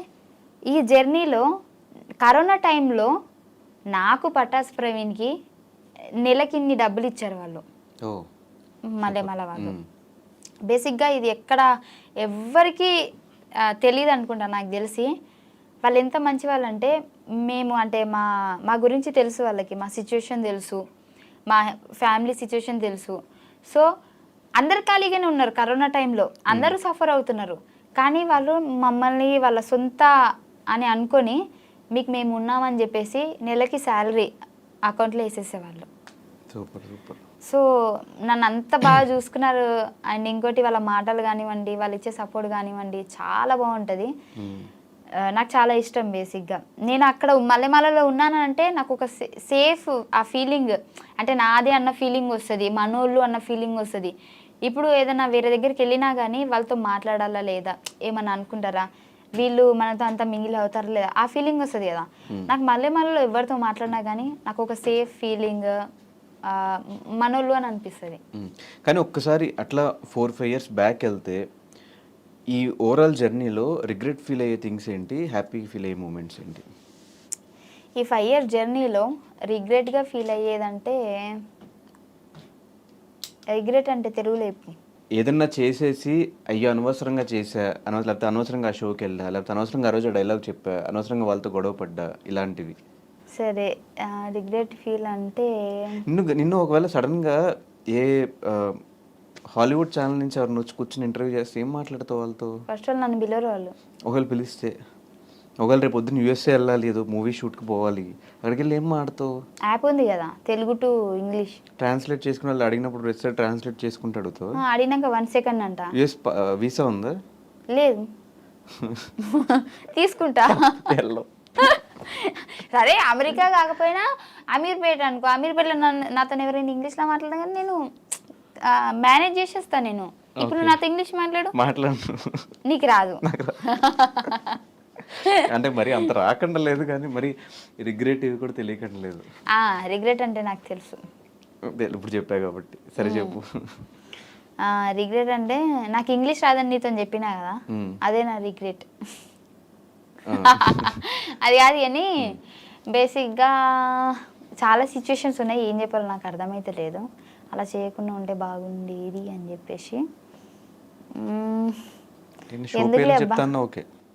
ఈ జర్నీలో కరోనా టైంలో నాకు పటాస్ ప్రవీణ్కి నెలకి ఇన్ని డబ్బులు ఇచ్చారు వాళ్ళు, మల్లెమాల వాళ్ళు. బేసిక్గా ఇది ఎక్కడ ఎవ్వరికి తెలియదు అనుకుంటా, నాకు తెలిసి. వాళ్ళు ఎంత మంచి వాళ్ళు అంటే, మేము అంటే మా గురించి తెలుసు వాళ్ళకి, మా సిచ్యువేషన్ తెలుసు, మా ఫ్యామిలీ సిచ్యువేషన్ తెలుసు. సో అందరు ఖాళీగానే ఉన్నారు కరోనా టైంలో, అందరూ సఫర్ అవుతున్నారు. కానీ వాళ్ళు మమ్మల్ని వాళ్ళ సొంత అని అనుకొని మీకు మేము ఉన్నామని చెప్పేసి నెలకి శాలరీ అకౌంట్లో వేసేసేవాళ్ళు. Super super. సో నన్ను అంత బాగా చూసుకున్నారు. అండ్ ఇంకోటి వాళ్ళ మాటలు కానివ్వండి, వాళ్ళు ఇచ్చే సపోర్ట్ కానివ్వండి, చాలా బాగుంటుంది. నాకు చాలా ఇష్టం. బేసిక్గా నేను అక్కడ మల్లెమాలలో ఉన్నానంటే నాకు ఒక సేఫ్ ఆ ఫీలింగ్, అంటే నాదే అన్న ఫీలింగ్ వస్తుంది, మనోళ్ళు అన్న ఫీలింగ్ వస్తుంది. ఇప్పుడు ఏదైనా వేరే దగ్గరికి వెళ్ళినా కానీ వాళ్ళతో మాట్లాడాలా లేదా, ఏమన్నా అనుకుంటారా, వీళ్ళు మనతో అంతా మింగిల్ అవుతారా లేదా, ఆ ఫీలింగ్ వస్తుంది కదా. నాకు మల్లెమాలలో ఎవరితో మాట్లాడినా కానీ నాకు ఒక సేఫ్ ఫీలింగ్, మనోళ్ళు అని అనిపిస్తుంది. కానీ ఒక్కసారి అట్లా 4-5 years బ్యాక్ వెళ్తే ఈ ఓవరాల్ జర్నీలో రిగ్రెట్ ఫీల్ అయ్యే థింగ్స్ ఏంటి, హ్యాపీ ఫీల్ అయ్యే మూమెంట్స్ ఏంటి? ఈ 5 years జర్నీలో రిగ్రెట్గా ఫీల్ అయ్యేదంటే, రిగ్రెట్ అంటే తెలుగులో ఏదన్నా చేసేసి అయ్యో అనవసరంగా చేసా, లేకపోతే అనవసరంగా ఆ షోకి వెళ్ళా, లేకపోతే అనవసరంగా ఆ రోజు డైలాగ్ చెప్పా, అనవసరంగా వాళ్ళతో గొడవ పడ్డా, ఇలాంటివి. సరే, రిగ్రెట్ ఫీల్ అంటే నిన్ను ఒకవేళ సడన్గా ఏ హాలీవుడ్ ఛానల్ నుంచి ఎవరిని వచ్చి కూర్చొని ఇంటర్వ్యూ చేస్తే ఏం మాట్లాడతావు వాళ్ళతో? ఫస్ట్ వాళ్ళు నన్ను పిలవరు. వాళ్ళు ఒకవేళ పిలిస్తే, ఒకవేళ రేపు పొద్దున్న యూఎస్ఏ వెళ్ళాలి, ఏదో మూవీ షూట్కి పోవాలి, అక్కడికి వెళ్ళి ఏం మాడతావు? యాప్ ఉంది కదా తెలుగు టు ఇంగ్లీష్ ట్రాన్స్లేట్ చేసుకుని వాళ్ళు అడిగినప్పుడు వెబ్సైట్ ట్రాన్స్లేట్ చేసుకుంటూ అడుగుతావు? అడిగినాక 1 second అంట. యూఎస్ వీసా ఉందా? లేదు. తీసుకుంటా. సరే అమెరికా కాకపోయినా అమీర్పేట అనుకో, అమీర్పేటలో నాతో ఎవరైనా ఇంగ్లీష్లో మాట్లాడగానే నేను మేనేజ్ చేసేస్తాను. నేను ఇప్పుడు నాతో ఇంగ్లీష్ మాట్లాడు, నీకు రాదు అంటే మరి అంత రాకుండా లేదు, కానీ మరి రిగ్రెట్ ఇవి కూడా తెలియకుండా లేదు. రిగ్రెట్ అంటే నాకు తెలుసు, ఇప్పుడు చెప్పా కాబట్టి. సరే చెప్పు. రిగ్రెట్ అంటే నాకు ఇంగ్లీష్ రాదని నీతో చెప్పినా కదా, అదే నా రిగ్రెట్. అది కాదు కానీ బేసిక్గా చాలా సిచ్యువేషన్స్ ఉన్నాయి, ఏం చెప్పాలో నాకు అర్థమైతే లేదు. అలా చేయకుండా ఉంటే బాగుండేది అని చెప్పేసి. ఎందుకులే అబ్బా,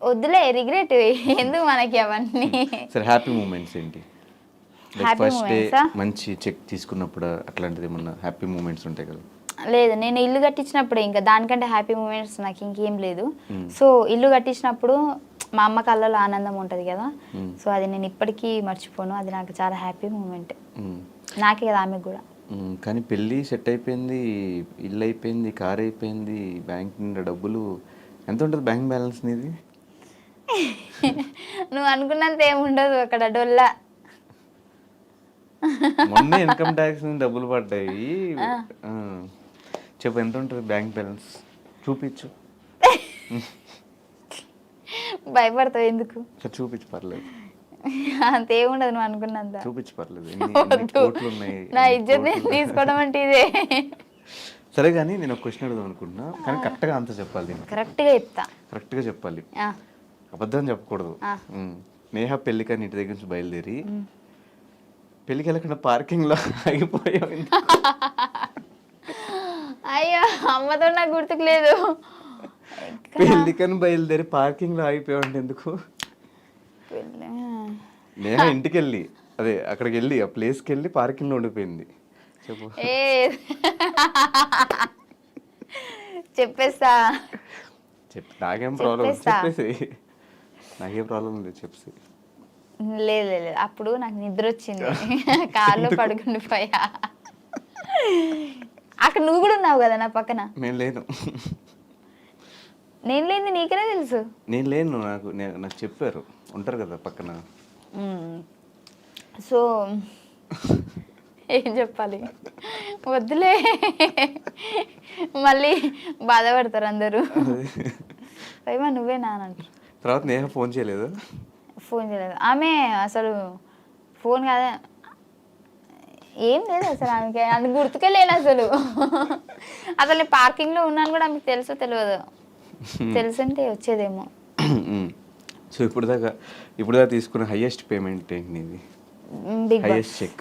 వద్దులే రిగ్రెట్ ఎందుకు మనకి అవన్నీ. సరే హ్యాపీ మూమెంట్స్ ఏంటి? హ్యాపీ ఫస్ట్ డే మూమెంట్సా? మంచి చెక్ తీసుకున్నప్పుడు అట్లాంటిది ఏమన్నా హ్యాపీ మూమెంట్స్ ఉంటాయి కదా? లేదు, నేను ఇల్లు కట్టించినప్పుడు ఇంకా దానికంటే హ్యాపీ మూమెంట్స్ నాకు ఇంకేం లేదు. సో ఇల్లు కట్టించినప్పుడు మా అమ్మ కళ్ళలో ఆనందం ఉంటుంది కదా, సో అది నేను ఇప్పటికీ మర్చిపోను. అది నాకు చాలా హ్యాపీ మూమెంట్, నాకే కదా ఆమెకు కూడా. కానీ పెళ్ళి సెట్ అయిపోయింది, ఇల్లు అయిపోయింది, కార్ అయిపోయింది, బ్యాంక్ నిండా డబ్బులు. ఎంత ఉంటుంది బ్యాంక్ బ్యాలెన్స్ నీది? నువ్వు అనుకున్నంత ఏమి ఉండదు అక్కడ, డొల్లా. మొన్న ఇన్కమ్ ట్యాక్స్ నుంచి డబ్బులు పడ్డాయి. చెప్పు ఎంత ఉంటుంది బ్యాంక్ బ్యాలెన్స్? చూపించు. భయపడతావు ఎందుకు? చూపించు పర్లేదు. అంతేముండదు నువ్వు అనుకున్నంత. చూపించు పర్లేదు. కోట్లు ఉన్నాయి. నా ఇజ్జత్ నేను తీసుకోవడం అంటే ఇదే. సరే కానీ నేను ఒక క్వశ్చన్ అడుగుదాం అనుకుంటున్నా, కానీ కరెక్ట్గా అంత చెప్పాలి. కరెక్ట్గా చెప్తా. కరెక్ట్గా చెప్పాలి, అబద్ధం చెప్పకూడదు. నేహ పెళ్ళికని ఇంటి దగ్గర నుంచి బయలుదేరి పెళ్ళికి వెళ్ళకుండా పార్కింగ్లో ఆగిపోయావు. అయ్యో అమ్మతో నాకు గుర్తుకు లేదు. పెళ్ళికని బయలుదేరి పార్కింగ్లో ఆగిపోయావు అంటే ఎందుకు? నేహ ఇంటికి వెళ్ళి అదే అక్కడికి వెళ్ళి ఆ ప్లేస్కి వెళ్ళి పార్కింగ్లో ఉండిపోయింది. చెప్పు. చెప్పేస్తా. నాకేం ప్రాబ్లం? చెప్పేసి. నాకేం ప్రాబ్లం లేదు, చెప్పేసి. లేదు లేదు, అప్పుడు నాకు నిద్ర వచ్చింది, కార్లో పడుకుండిపోయా. అక్కడ నువ్వు కూడా ఉన్నావు కదా నా పక్కన. నేను లేను. నేను లేని నీకనే తెలుసు. నేను లేను, నాకు చెప్పారు ఉంటారు కదా పక్కన. సో ఏం చెప్పాలి, వద్దులే మళ్ళీ బాధపడతారు అందరూ. పైమా నువ్వే నానంటారు. తర్వాత నేహ ఫోన్ చేయలేదు? ఫోన్ చేయలేదు ఆమె, అసలు ఫోన్ కాదా ఏం లేదు అసలు ఆమెకి, అది గుర్తుకే లేదు అసలు. అసలు నేను పార్కింగ్లో ఉన్నాను కూడా ఆమెకు తెలుసో తెలియదు, తెలుసుంటే వచ్చేదేమో. సో ఇప్పుడు దాకా తీసుకున్న హైయెస్ట్ పేమెంట్ ఏంటి నీది? Big highest check?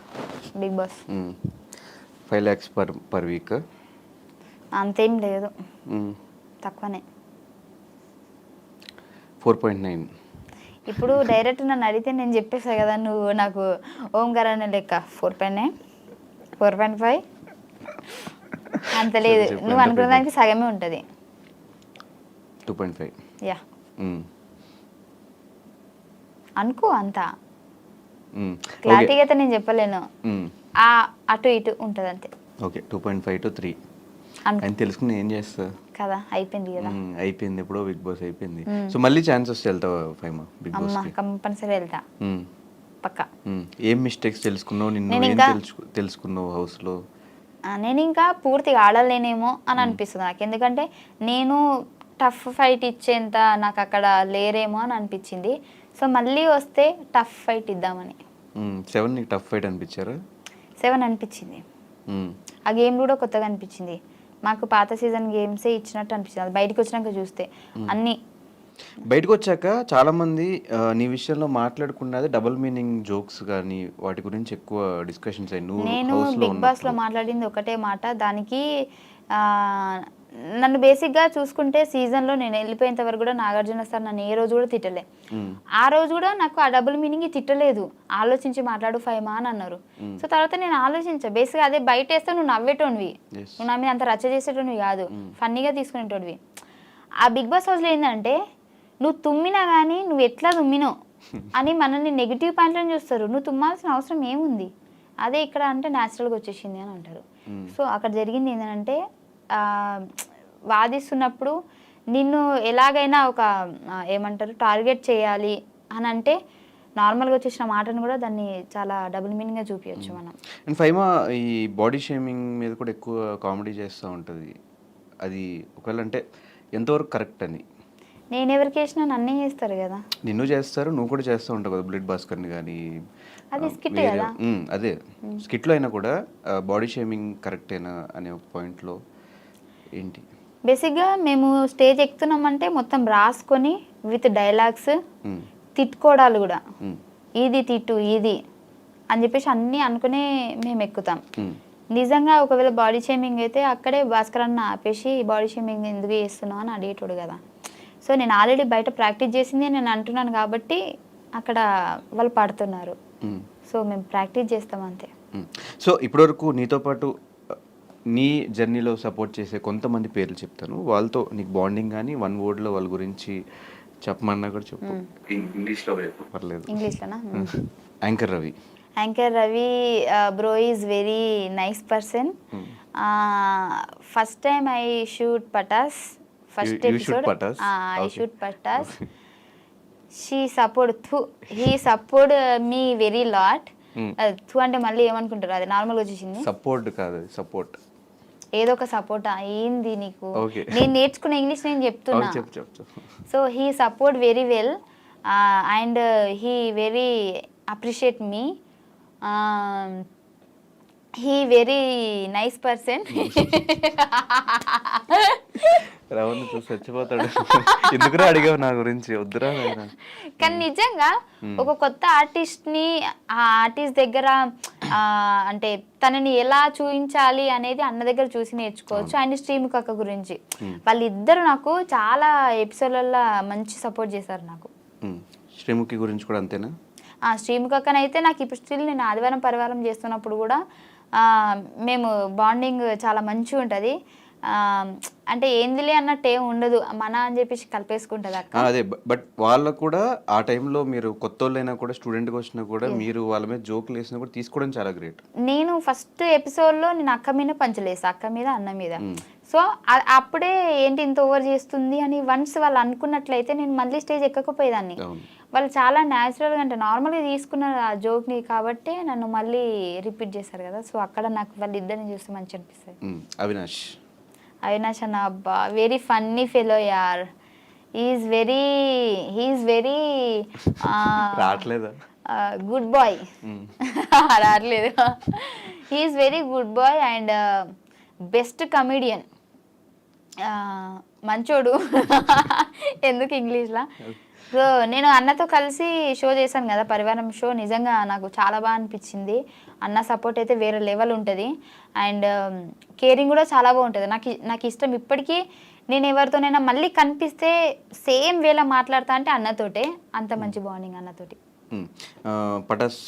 Big boss 5 lakhs per week? అంతేం లేదు, తక్కువనే. 4.9. ఇప్పుడు డైరెక్ట్ నన్ను అడిగితే నేను చెప్పేసా కదా, నువ్వు నాకు ఓంకార్ అనే లెక్క 4.9 4.5 అంత లేదు. నువ్వు అనుకున్న దానికి సగమే ఉంటుంది. 2.5. యా అనుకో, అంతా క్లారిటీగా అయితే నేను చెప్పలేను, అటు ఇటు ఉంటుంది అంతే. ఓకే 2.5 to 3 అని తెలుసుకుని ఏం చేస్తా కదా, అయిపోయింది కదా. అయిపోయింది ఎప్పుడో, బిగ్ బాస్ అయిపోయింది. సో మళ్ళీ ఛాన్స్ వస్తే వెళ్తావా ఫైమా బిగ్ బాస్? కంపల్సరీ వెళ్తా పక్కా. ఏం మిస్టేక్స్ తెలుసుకున్నావు, నిన్ను ఏం తెలుసుకున్నావు హౌస్ లో? నేను ఇంకా పూర్తిగా ఆడలేనేమో అని అనిపిస్తుంది నాకు, ఎందుకంటే నేను టఫ్ ఫైట్ ఇచ్చేంత నాకు అక్కడ లేరేమో అని అనిపించింది. సో మళ్ళీ వస్తే టఫ్ ఫైట్ ఇద్దామని. 7 నీకు టఫ్ ఫైట్ అనిపించారా? 7 అనిపించింది. ఆ గేమ్ కూడా కొత్తగా అనిపించింది మాకు, పాత సీజన్ గేమ్సే ఇచ్చినట్టు అనిపించింది. అది బయటకు వచ్చినాక చూస్తే అన్నీ. బయటకు వచ్చాక చాలా మంది నీ విషయంలో మాట్లాడుకున్నది డబుల్ మీనింగ్ జోక్స్ కానీ వాటి గురించి ఎక్కువ డిస్కషన్స్ అయ్యి. నేను బిగ్ బాస్ లో మాట్లాడింది ఒకటే మాట, దానికి నన్ను బేసిక్గా చూసుకుంటే సీజన్లో నేను వెళ్ళిపోయేంత వరకు కూడా నాగార్జున సార్ నన్ను ఏ రోజు కూడా తిట్టలే. ఆ రోజు కూడా నాకు ఆ డబుల్ మీనింగ్ తిట్టలేదు, ఆలోచించి మాట్లాడు ఫైమా అని అన్నారు. సో తర్వాత నేను ఆలోచించా, బేసిక్గా అదే బయట వేస్తే నువ్వు నవ్వేటోనివి, నువ్వు నా మీద అంత రచ్చ చేసేటోనివి కాదు, ఫన్నీగా తీసుకునేటోనివి. ఆ బిగ్ బాస్ హౌస్లో ఏంటంటే నువ్వు తుమ్మినా కానీ నువ్వు ఎట్లా తుమ్మినో అని మనల్ని నెగిటివ్ పాయింట్లను చూస్తారు. నువ్వు తుమ్మాల్సిన అవసరం ఏముంది, అదే ఇక్కడ అంటే న్యాచురల్గా వచ్చేసింది అని అంటారు. సో అక్కడ జరిగింది ఏంటంటే వాదిస్తున్నప్పుడు నిన్ను ఎలాగైనా ఒక ఏమంటారు టార్గెట్ చేయాలి అని అంటే నార్మల్గా వచ్చేసిన మాటను కూడా దాన్ని చాలా డబుల్ మీనింగ్గా చూపించచ్చు మనం. అండ్ ఫైమా ఈ బాడీ షేమింగ్ మీద కూడా ఎక్కువ కామెడీ చేస్తూ ఉంటుంది, అది ఒకవేళ అంటే ఎంతవరకు కరెక్ట్ అని? నేను ఎవరికి వేసినా నన్నే చేస్తారు కదా. నిన్ను చేస్తారు, నువ్వు కూడా చేస్తూ ఉంటావు కదా బ్లడ్ భాస్కర్ని కానీ. అది స్కిట్ కదా. అదే స్కిట్లో అయినా కూడా బాడీ షేమింగ్ కరెక్టేనా అనే ఒక పాయింట్లో ఏంటి? బేసిక్గా మేము స్టేజ్ ఎక్కుతున్నామంటే మొత్తం రాసుకొని విత్ డైలాగ్స్, తిట్టుకోవడాలు కూడా, ఇది తిట్టు ఇది అని చెప్పేసి అన్నీ అనుకునే మేము ఎక్కుతాం. నిజంగా ఒకవేళ బాడీ షేమింగ్ అయితే అక్కడే భాస్కర్ అన్న ఆపేసి బాడీ షేమింగ్ ఎందుకు చేస్తున్నావు అని అడిగేటోడు కదా. సో నేను ఆల్రెడీ బయట ప్రాక్టీస్ చేసింది నేను అంటున్నాను కాబట్టి అక్కడ వాళ్ళు పడుతున్నారు. సో మేము ప్రాక్టీస్ చేస్తాం అంతే. సో ఇప్పటివరకు నీతో పాటు నీ జర్నీలో సపోర్ట్ చేసే కొంతమంది పేర్లు చెప్తాను, వాళ్ళతో నీకు బాండింగ్ కానీ 1 wordలో వాళ్ళ గురించి చెప్పమన్నా కూడా చెప్పు. ఇంగ్లీష్లో పర్లేదు. ఇంగ్లీష్లోనా? Anchor Ravi. Anchor Ravi bro is very nice person. First time I shoot Patas, first episode I shoot Patas. She support he support me very lot. థూ అంటే మళ్ళీ ఏమనుకుంటారు, అది నార్మల్గా వచ్చేసింది. సపోర్ట్ కాదు, సపోర్ట్ ఏదో ఒక సపోర్టా ఏంది నీకు? నేను నేర్చుకున్న ఇంగ్లీష్ నేను చెప్తున్నా. So he support very well and he very appreciate me. He very nice person. రవణ్ చచ్చిపోతాడు. ఎందుకురా అడిగావు నా గురించి? వద్దురా. కానీ నిజంగా ఒక కొత్త ఆర్టిస్ట్ని ఆ ఆర్టిస్ట్ దగ్గర అంటే తనని ఎలా చూపించాలి అనేది అన్న దగ్గర చూసి నేర్చుకోవచ్చు. అండ్ శ్రీముఖి అక్క గురించి వాళ్ళిద్దరు నాకు చాలా ఎపిసోడ్లలో మంచి సపోర్ట్ చేశారు నాకు. శ్రీముఖి గురించి కూడా అంతేనా? శ్రీముఖి అక్కనైతే నాకు ఇప్పుడు స్టిల్ నేను ఆదివారం పరివారం చేస్తున్నప్పుడు కూడా మేము బాండింగ్ చాలా మంచిగా ఉంటుంది. అంటే ఏందిలే అన్నట్టు ఏం ఉండదు, మన అని చెప్పేసి కలిపేసుకుంటుంది అక్క. అదే, బట్ వాళ్ళకు కూడా ఆ టైంలో మీరు కొత్త వాళ్ళైనా కూడా స్టూడెంట్గా వచ్చినా కూడా మీరు వాళ్ళ మీద జోకులు వేసినా కూడా తీసుకోవడం చాలా గ్రేట్. నేను ఫస్ట్ ఎపిసోడ్లో నేను అక్క మీద పంచలేసా, అక్క మీద అన్న మీద. సో అప్పుడే ఏంటి ఇంత ఓవర్ చేస్తుంది అని వన్స్ వాళ్ళు అనుకున్నట్లయితే నేను మళ్ళీ స్టేజ్ ఎక్కకపోయేదాన్ని. వాళ్ళు చాలా న్యాచురల్గా అంటే నార్మల్గా తీసుకున్నారు ఆ జోక్ని కాబట్టి నన్ను మళ్ళీ రిపీట్ చేశారు కదా. సో అక్కడ నాకు వాళ్ళు ఇద్దరిని చూస్తే మంచి అనిపిస్తుంది. అవినాష్ అన్న అబ్బా వెరీ ఫన్నీ ఫెలో యార్. He's very good boy. రావట్లేదు. He's very good boy and best comedian. మంచోడు. ఎందుకు ఇంగ్లీష్లా? సో నేను అన్నతో కలిసి షో చేశాను కదా, పరివారం షో. నిజంగా నాకు చాలా బాగా అనిపించింది. అన్న సపోర్ట్ అయితే వేరే లెవెల్ ఉంటుంది అండ్ కేరింగ్ కూడా చాలా బాగుంటుంది. నాకు ఇష్టం ఇప్పటికీ. నేను ఎవరితోనైనా మళ్ళీ కనిపిస్తే సేమ్ వేలా మాట్లాడతా అంటే అన్నతోటే. అంత మంచి బాండింగ్ అన్నతోటి. పటాస్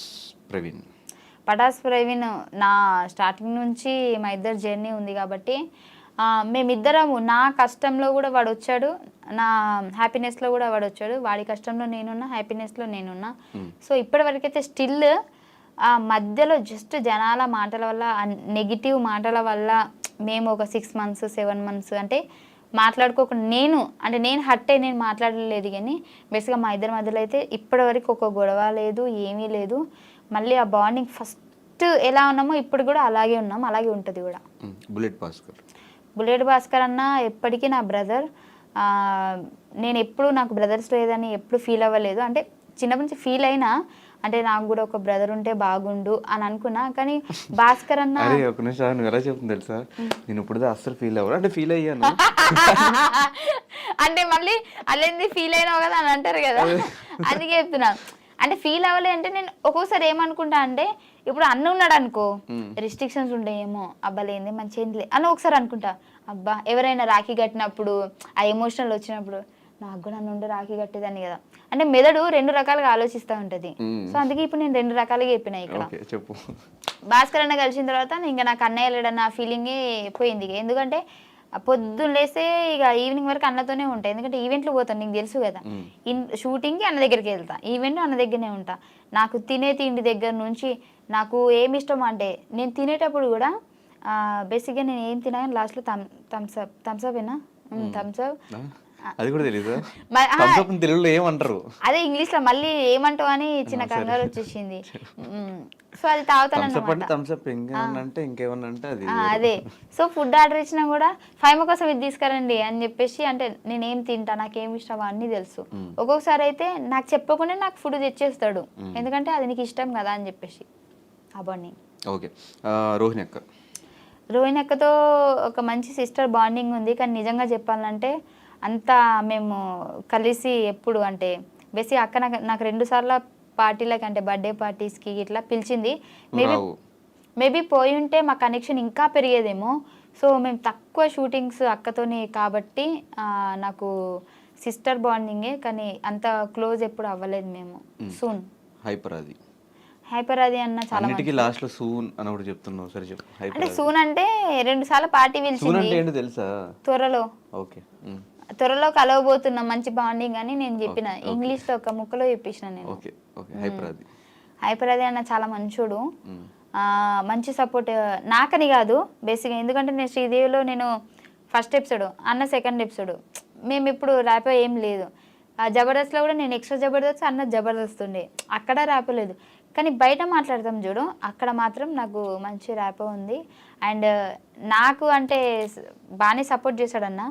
ప్రవీణ్ నా స్టార్టింగ్ నుంచి మా ఇద్దరు జర్నీ ఉంది కాబట్టి మేమిద్దరము, నా కష్టంలో కూడా వాడు వచ్చాడు, నా హ్యాపీనెస్లో కూడా వాడు వచ్చాడు. వాడి కష్టంలో నేనున్నా, హ్యాపీనెస్లో నేనున్నా. సో ఇప్పటి వరకైతే స్టిల్ మధ్యలో జస్ట్ జనాల మాటల వల్ల, నెగిటివ్ మాటల వల్ల మేము ఒక 6 months 7 months అంటే మాట్లాడుకోకుండా నేను హర్ట్ అయ్యి నేను మాట్లాడలేదు. కానీ బేసిక్గా మా ఇద్దరి మధ్యలో అయితే ఇప్పటి వరకు ఒక గొడవ లేదు, ఏమీ లేదు. మళ్ళీ ఆ బాండింగ్ ఫస్ట్ ఎలా ఉన్నామో ఇప్పుడు కూడా అలాగే ఉన్నాం, అలాగే ఉంటుంది కూడా. బుల్లెట్ భాస్కర్ అన్న ఎప్పటికీ నా బ్రదర్. నేను ఎప్పుడు నాకు బ్రదర్స్ లేదని ఎప్పుడు ఫీల్ అవ్వలేదు. అంటే చిన్నప్పటి నుంచి ఫీల్ అయినా అంటే నాకు కూడా ఒక బ్రదర్ ఉంటే బాగుండు అని అనుకున్నా. కానీ భాస్కర్ అన్న ఒక నిమిషం ఎలా చెప్తుంది తెలుసా, నేను ఇప్పుడు అస్సలు ఫీల్ అవ్వరు అంటే ఫీల్ అయ్యాను అంటే మళ్ళీ అల్లేంది ఫీల్ అయినావు కదా అని అంటారు కదా, అందుకే చెప్తున్నా. అంటే ఫీల్ అవ్వలే అంటే నేను ఒక్కోసారి ఏమనుకుంటా అంటే ఇప్పుడు అన్న ఉన్నాడు అనుకో, రిస్ట్రిక్షన్స్ ఉంటాయేమో, అబ్బాలేంది మంచిగా అని ఒకసారి అనుకుంటా. అబ్బా ఎవరైనా రాఖీ కట్టినప్పుడు ఆ ఎమోషనల్ వచ్చినప్పుడు నాకు కూడా నన్ను ఉండే రాఖీ కట్టేదాన్ని కదా అంటే మెదడు 2 రకాలుగా ఆలోచిస్తూ ఉంటుంది. సో అందుకే ఇప్పుడు నేను 2 రకాలుగా చెప్పిన. ఇక్కడ భాస్కర్ అన్న కలిసిన తర్వాత ఇంకా నాకు అన్నయ్య లేడన్న ఫీలింగే పోయింది. ఎందుకంటే పొద్దున్న లేస్తే ఇక ఈవినింగ్ వరకు అన్నతోనే ఉంటాయి. ఎందుకంటే ఈవెంట్లు పోతాను, నీకు తెలుసు కదా. షూటింగ్కి అన్న దగ్గరికి వెళ్తా, ఈవెంట్ అన్న దగ్గరనే ఉంటా. నాకు తినే తిండి దగ్గర నుంచి నాకు ఏమి ఇష్టం అంటే నేను తినేటప్పుడు కూడా బేసిక్గా నేను ఏం తినా లాస్ట్లో థమ్స్అప్ ఏనా థమ్స్అప్ అది కూడా తెలీదు. తెలుగులో ఏమంటారు అదే ఇంగ్లీష్లో మళ్ళీ ఏమంటావు అని చిన్న కంగారు వచ్చేసింది. సో అది అదే. సో ఫుడ్ ఆర్డర్ ఇచ్చినా కూడా ఫైమ కోసం ఇది తీసుకురండి అని చెప్పేసి అంటే నేనేం తింటా, నాకేం ఇష్టం అన్నీ తెలుసు. ఒక్కొక్కసారి అయితే నాకు చెప్పకుండా నాకు ఫుడ్ తెచ్చేస్తాడు, ఎందుకంటే అది నీకు ఇష్టం కదా అని చెప్పేసి. అవన్నీ ఓకే. రోహిణి అక్క రోహిణి అక్కతో ఒక మంచి సిస్టర్ బాండింగ్ ఉంది, కానీ నిజంగా చెప్పాలంటే అంతా మేము కలిసి ఎప్పుడు అంటే బేసిక్ అక్క నాకు 2 సార్లు పార్టీలకి అంటే బర్త్డే పార్టీస్కి ఇట్లా పిలిచింది. మేబీ పోయి ఉంటే మా కనెక్షన్ ఇంకా పెరిగేదేమో. సో మేము తక్కువ షూటింగ్స్ అక్కతోనే కాబట్టి నాకు సిస్టర్ బాండింగే, కానీ అంత క్లోజ్ ఎప్పుడు అవ్వలేదు మేము. సూన్ హైపర్ అది అన్న చాలా అన్నిటికీ లాస్ట్ లో సూన్ అని ఒకటి చెప్తున్నావు, సరే చెప్పు. అంటే సూన్ అంటే 2 సార్లు పార్టీ పిలిచింది ఏంటో తెలుసా? త్వరలో ఓకే, త్వరలో కలవబోతున్నాం మంచి బాండింగ్ అని నేను చెప్పిన, ఇంగ్లీష్ లో ఒక ముక్కలో చెప్పేసిన నేను. Okay okay. హైపర్ అది అన్న చాలా మంచోడు, మంచి సపోర్ట్ నాకని కాదు బేసిక్గా, ఎందుకంటే నేను శ్రీదేవిలో నేను ఫస్ట్ ఎపిసోడ్, అన్న సెకండ్ ఎపిసోడ్, మేము ఇప్పుడు ర్యాపో ఏం లేదు. జబర్దస్త్లో కూడా నేను ఎక్స్ట్రా జబర్దస్త్, అన్న జబర్దస్త్ ఉండే, అక్కడ ర్యాపో లేదు. కానీ బయట మాట్లాడతాం చూడు, అక్కడ మాత్రం నాకు మంచి ర్యాపో ఉంది. అండ్ నాకు అంటే బాగానే సపోర్ట్ చేశాడన్న.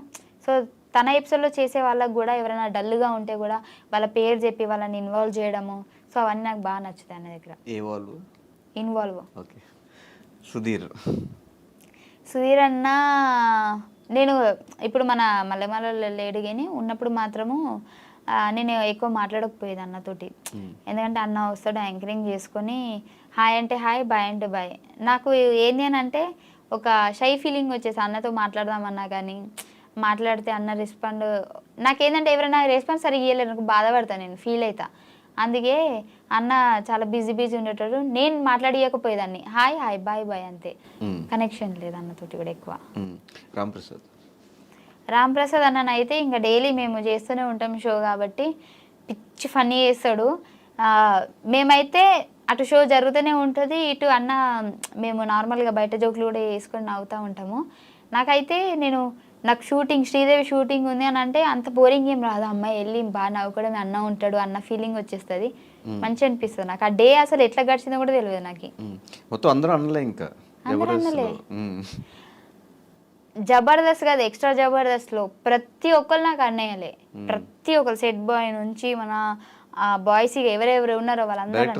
సో తన ఎపిసోడ్లో చేసే వాళ్ళకు కూడా ఎవరైనా డల్గా ఉంటే కూడా వాళ్ళ పేరు చెప్పి వాళ్ళని ఇన్వాల్వ్ చేయడము, సో అవన్నీ నాకు బాగా నచ్చుతాయి అన్న దగ్గర. ఇన్వాల్వ్. ఓకే. సుధీర్ అన్న నేను ఇప్పుడు మన మల్లెమాలలో లేడు కానీ ఉన్నప్పుడు మాత్రము నేను ఎక్కువ మాట్లాడకపోయేది అన్నతోటి, ఎందుకంటే అన్న వస్తాడు యాంకరింగ్ చేసుకొని హాయ్ అంటే హాయ్, బాయ్ అంటే బాయ్. నాకు ఏంది అని అంటే ఒక షై ఫీలింగ్ వచ్చేసి అన్నతో మాట్లాడదామన్నా కానీ మాట్లాడితే అన్న రెస్పాండ్, నాకేంటంటే ఎవరైనా రెస్పాన్స్ సరిగ్గా ఇవ్వలేరు, నాకు బాధపడతాను, నేను ఫీల్ అవుతా. అందుకే అన్న చాలా బిజీ ఉండేటప్పుడు నేను మాట్లాడియకపోయేదాన్ని, హాయ్ హాయ్ బాయ్ బాయ్ అంతే, కనెక్షన్ లేదు అన్నతోటి కూడా ఎక్కువ. రామ్ ప్రసాద్ అన్న అయితే ఇంకా డైలీ మేము చేస్తూనే ఉంటాం షో కాబట్టి పిచ్చి ఫన్నీ చేస్తాడు. మేమైతే అటు షో జరుగుతూనే ఉంటుంది, ఇటు అన్న మేము నార్మల్గా బయట జోకులు కూడా వేసుకొని నవ్వుతూ ఉంటాము. నాకైతే నాకు శ్రీదేవి షూటింగ్ ఉంది అని అంటే అంత బోరింగ్ ఏం రాదు, అమ్మాయి వెళ్ళి బాగా నవ్వుకోవడం, అన్న ఉంటాడు అన్న ఫీలింగ్ వచ్చేస్తుంది, మంచి అనిపిస్తుంది నాకు. ఆ డే అసలు ఎట్లా గడిచిందో కూడా తెలియదు నాకు. మొత్తం అందరూ అనలే, ఇంకా జబర్దస్త్ కాదు, ఎక్స్ట్రా జబర్దస్త్లో ప్రతి ఒక్కరు నాకు అన్నయ్యలే, ప్రతి ఒక్కరు సెట్ బాయ్ నుంచి మన బాయ్స్ ఎవరెవరు ఉన్నారో వాళ్ళందరూ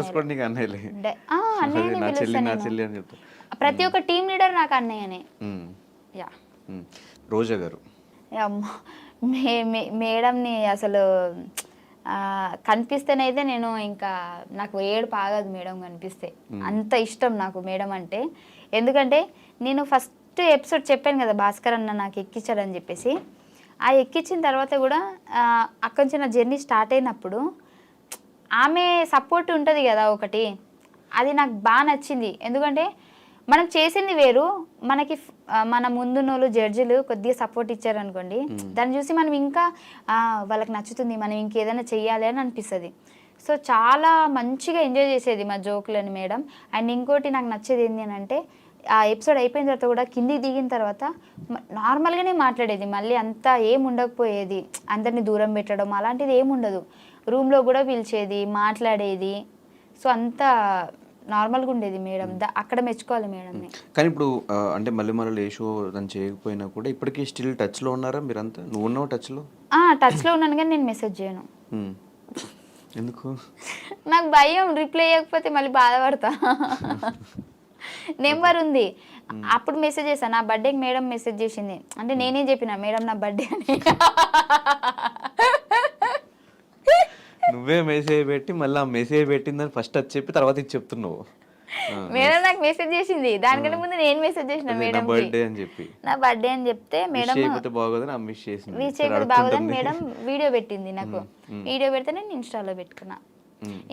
ప్రతి ఒక్క టీమ్ లీడర్ నాకు అన్నయ్యనే. యా. రోజా గారు మేడంని అసలు కనిపిస్తేనైతే నేను ఇంకా నాకు ఏడుపు ఆగదు మేడం కనిపిస్తే, అంత ఇష్టం నాకు మేడం అంటే. ఎందుకంటే నేను ఫస్ట్ ఎపిసోడ్ చెప్పాను కదా భాస్కర్ అన్న నాకు ఎక్కించాడని చెప్పేసి, ఆ ఎక్కించిన తర్వాత కూడా అక్కడి నుంచి నా జర్నీ స్టార్ట్ అయినప్పుడు ఆమె సపోర్ట్ ఉంటుంది కదా ఒకటి, అది నాకు బాగా నచ్చింది. ఎందుకంటే మనం చేసింది వేరు, మనకి మన ముందున్నోళ్ళు జడ్జిలు కొద్దిగా సపోర్ట్ ఇచ్చారనుకోండి, దాన్ని చూసి మనం ఇంకా వాళ్ళకి నచ్చుతుంది, మనం ఇంకేదైనా చెయ్యాలి అని అనిపిస్తుంది. సో చాలా మంచిగా ఎంజాయ్ చేసేది మా జోకులని మేడం. అండ్ ఇంకోటి నాకు నచ్చేది ఏంటి అని అంటే ఆ ఎపిసోడ్ అయిపోయిన తర్వాత కూడా కిందికి దిగిన తర్వాత నార్మల్గానే మాట్లాడేది, మళ్ళీ అంతా ఏం ఉండకపోయేది, అందరినీ దూరం పెట్టడం అలాంటిది ఏముండదు, రూమ్లో కూడా పిలిచేది, మాట్లాడేది. సో అంతా నార్మల్గా ఉండేది మేడం, అక్కడ మెచ్చుకోవాలి మేడంని. కానీ ఇప్పుడు అంటే మళ్ళీ ఏ షో దాన్ని చేయకపోయినా కూడా ఇప్పటికీ స్టిల్ టచ్లో ఉన్నారా మీరంతా? నువ్వు ఉన్నావు టచ్లో? టచ్లో ఉన్నాను కానీ నేను మెసేజ్ చేయను. ఎందుకు? నాకు భయం, రిప్లై చేయకపోతే మళ్ళీ బాధపడతా. నెంబర్ ఉంది, అప్పుడు మెసేజ్ చేశాను, నా బర్త్డేకి మేడం మెసేజ్ చేసింది అంటే నేనే చెప్పిన మేడం నా బర్త్డే అని. నువ్వే మెసేజ్ పెట్టి మళ్ళీ ఆ మెసేజ్ పెట్టిందని ఫస్ట్ అది చెప్పి తర్వాత ఇది చెప్తున్నావు. మేడం నాకు మెసేజ్ చేసింది, దానికంటే ముందు నేను మెసేజ్ చేసిన మేడం బర్త్డే అని చెప్పి, నా బర్త్డే అని చెప్తే మేడం విష్ చేయకపోతే బాగోదని మేడం వీడియో పెట్టింది నాకు. వీడియో పెడితే నేను ఇన్స్టాలో పెట్టుకున్నా.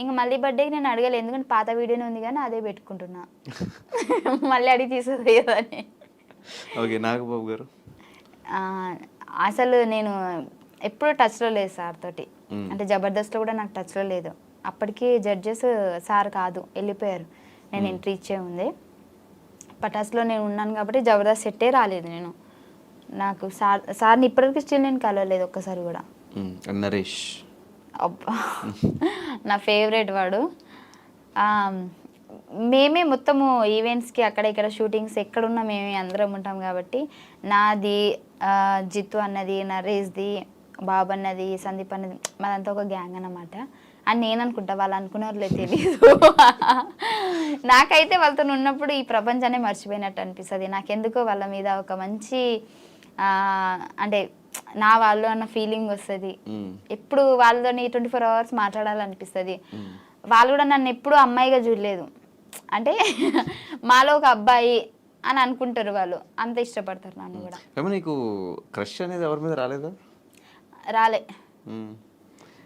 ఇంకా మళ్ళీ బర్త్డేకి నేను అడగలేదు, ఎందుకంటే పాత వీడియోనే ఉంది కానీ అదే పెట్టుకుంటున్నా, మళ్ళీ అడిగి తీసేది కదా అని. ఓకే. నాగబాబు గారు అసలు నేను ఎప్పుడు టచ్లో లేదు సార్ తోటి, అంటే జబర్దస్త్లో కూడా నాకు టచ్లో లేదు. అప్పటికి జడ్జెస్ సార్ కాదు, వెళ్ళిపోయారు, నేను ఎంట్రీ ఇచ్చే ఉంది. పటాస్లో నేను ఉన్నాను కాబట్టి జబర్దస్త్ సెట్టే రాలేదు నేను. నాకు సార్ని ఇప్పటివరకు స్టిల్ నేను కలవలేదు ఒక్కసారి కూడా. నరేష్ అబ్బా నా ఫేవరెట్ వాడు. మేమే మొత్తము ఈవెంట్స్కి అక్కడ ఇక్కడ షూటింగ్స్ ఎక్కడున్నా మేమే అందరం ఉంటాం కాబట్టి నాది, జిత్తు అన్నది, నరేష్ది, బాబు అన్నది, సందీప్ అన్నది, మాదంతా ఒక గ్యాంగ్ అన్నమాట. అని నేను అనుకుంటా, వాళ్ళు అనుకున్నారులే తెలీదు. నాకైతే వాళ్ళతో ఉన్నప్పుడు ఈ ప్రపంచాన్ని మర్చిపోయినట్టు అనిపిస్తుంది. నాకెందుకో వాళ్ళ మీద ఒక మంచి అంటే నా వాళ్ళు అన్న ఫీలింగ్ వస్తుంది. ఎప్పుడు వాళ్ళతోని 24 hours మాట్లాడాలనిపిస్తుంది. వాళ్ళు కూడా నన్ను ఎప్పుడు అమ్మాయిగా చూడలేదు, అంటే మాలో ఒక అబ్బాయి అని అనుకుంటారు వాళ్ళు, అంత ఇష్టపడతారు నన్ను కూడా. నీకు క్రష్ అనేది ఎవరి మీద రాలేదా? రాలే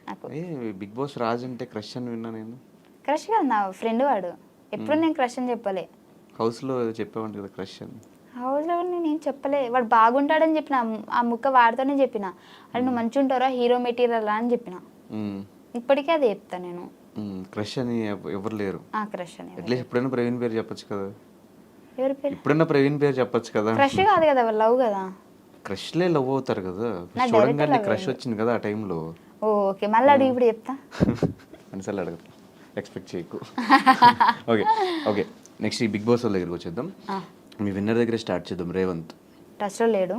నాకు. బిగ్ బాస్ రాజ్ అంటే క్రష్ అని విన్నా నేను. క్రష్ కాదు, నా ఫ్రెండ్ వాడు. ఎప్పుడు నేను క్రష్ అని చెప్పలే. హౌస్లో చెప్పేవాడి కదా క్రష్ అని. హౌస్లో నేను చెప్పలే. వాడు బాగుంటాడని చెప్పిన, ఆ ముక్క వాడితోనే చెప్పిన. అది నువ్వు మంచిగా ఉంటారా, హీరో మెటీరియల్ అని చెప్పిన. ఇప్పటికే అదే చెప్తా నేను. క్రష్ అని ఎవరు లేరు. క్రష్ అని అట్లీస్ట్ ఎప్పుడైనా ప్రవీణ్ పేరు చెప్పొచ్చు కదా. ఎవరి పేరు? ఎప్పుడైనా ప్రవీణ్ పేరు చెప్పొచ్చు కదా. క్రష్ కాదు కదా, లవ్ కదా. క్రష్లే లవ్ అవుతారు కదా. చూడంగానే క్రష్ వచ్చింది కదా ఆ టైంలో. ఓకే, మళ్ళీ అడుగు, ఇప్పుడు చెప్తా. అనిసార్లు అడగదు, ఎక్స్పెక్ట్ చేయకు. ఓకే ఓకే, నెక్స్ట్ ఈ బిగ్ బాస్ వాళ్ళ దగ్గరికి వచ్చేద్దాం. మీ విన్నర్ దగ్గర స్టార్ట్ చేద్దాం. రేవంత్ టచ్లో లేడు,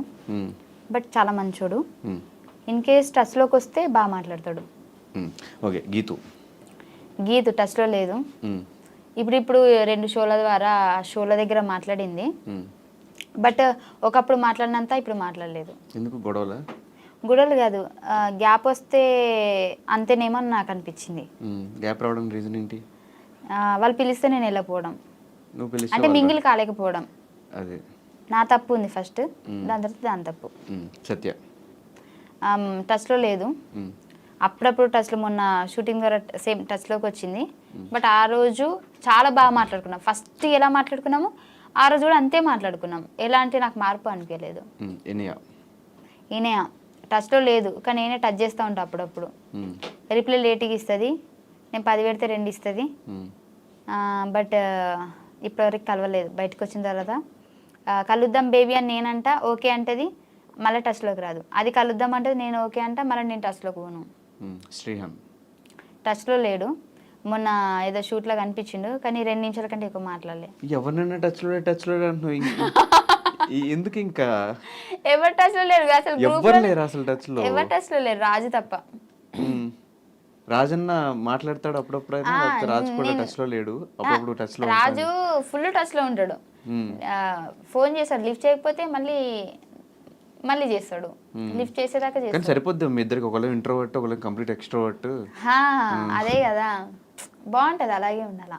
బట్ చాలా మంచోడు. ఇన్ కేస్ టచ్లోకి వస్తే బాగా మాట్లాడతాడు. ఓకే, గీతు టచ్లో లేదు. ఇప్పుడు 2 షోల ద్వారా షోల దగ్గర మాట్లాడింది, బట్ ఒకప్పుడు మాట్లాడినంత ఇప్పుడు మాట్లాడలేదు. ఎందుకు? గొడవలు కాదు, గ్యాప్ వస్తే అంతేనేమో అని నాకు అనిపించింది. గ్యాప్ రావడం రీజన్ ఏంటి? వాళ్ళు పిలిస్తే నేను వెళ్ళకపోవడం, అంటే మింగిల్ కాలేకపోవడం. అదే నా తప్పు ఉంది ఫస్ట్, దాని తర్వాత దాని తప్పు. సత్య టచ్లో లేదు. అప్పుడప్పుడు టచ్లో, మొన్న షూటింగ్ ద్వారా సేమ్ టచ్లోకి వచ్చింది, బట్ ఆ రోజు చాలా బాగా మాట్లాడుకున్నాం. ఫస్ట్ ఎలా మాట్లాడుకున్నాము ఆ రోజు కూడా అంతే మాట్లాడుకున్నాం. ఎలా అంటే నాకు మార్పు అనిపించలేదు. ఈయన టచ్లో లేదు, కానీ నేనే టచ్ చేస్తూ ఉంటాను అప్పుడప్పుడు. రిప్లై లేట్గా ఇస్తుంది, నేను 10 పెడితే 2 ఇస్తుంది. బట్ ఇప్పటివరకు కలవలేదు. బయటకు వచ్చిన తర్వాత కలుద్దాం బేబీ అని నేనంట, ఓకే అంటది, మళ్ళీ టచ్లోకి రాదు. అది కలుద్దాం అంటే నేను ఓకే అంట, మళ్ళీ నేను టచ్లోకి పోను. శ్రీహాన్ టచ్లో లేడు. మొన్న ఏదో షూట్లో కనిపించిండు, కానీ 2 నిమిషాల కంటే ఎక్కువ మాట్లాడలే. ఎవరినైనా టచ్లో ఎందుకు? ఇంకా ఎవరు టచ్లో లేరు అసలు, ఎవరు లేరు అసలు టచ్లో. ఎవరు టచ్లో లేరు, రాజు తప్ప. రాజన్న మాట్లాడతాడు అప్పుడప్పుడు, రాజు కూడా టచ్ లో లేడు. అప్పుడప్పుడు టచ్ లో, రాజు ఫుల్ టచ్ లో ఉంటాడు. ఫోన్ చేస్తాడు, లిఫ్ట్ చేయకపోతే మళ్ళీ చేస్తాడు. లిఫ్ట్ చేసేదాకా చేస్తాడు. సరిపోద్ది మీ ఇద్దరికి, ఒకళ్ళు ఇంట్రోవర్ట్, ఒకళ్ళు కంప్లీట్ ఎక్స్ట్రోవర్ట్. అదే కదా, బాగుంటది, అలాగే ఉండాల.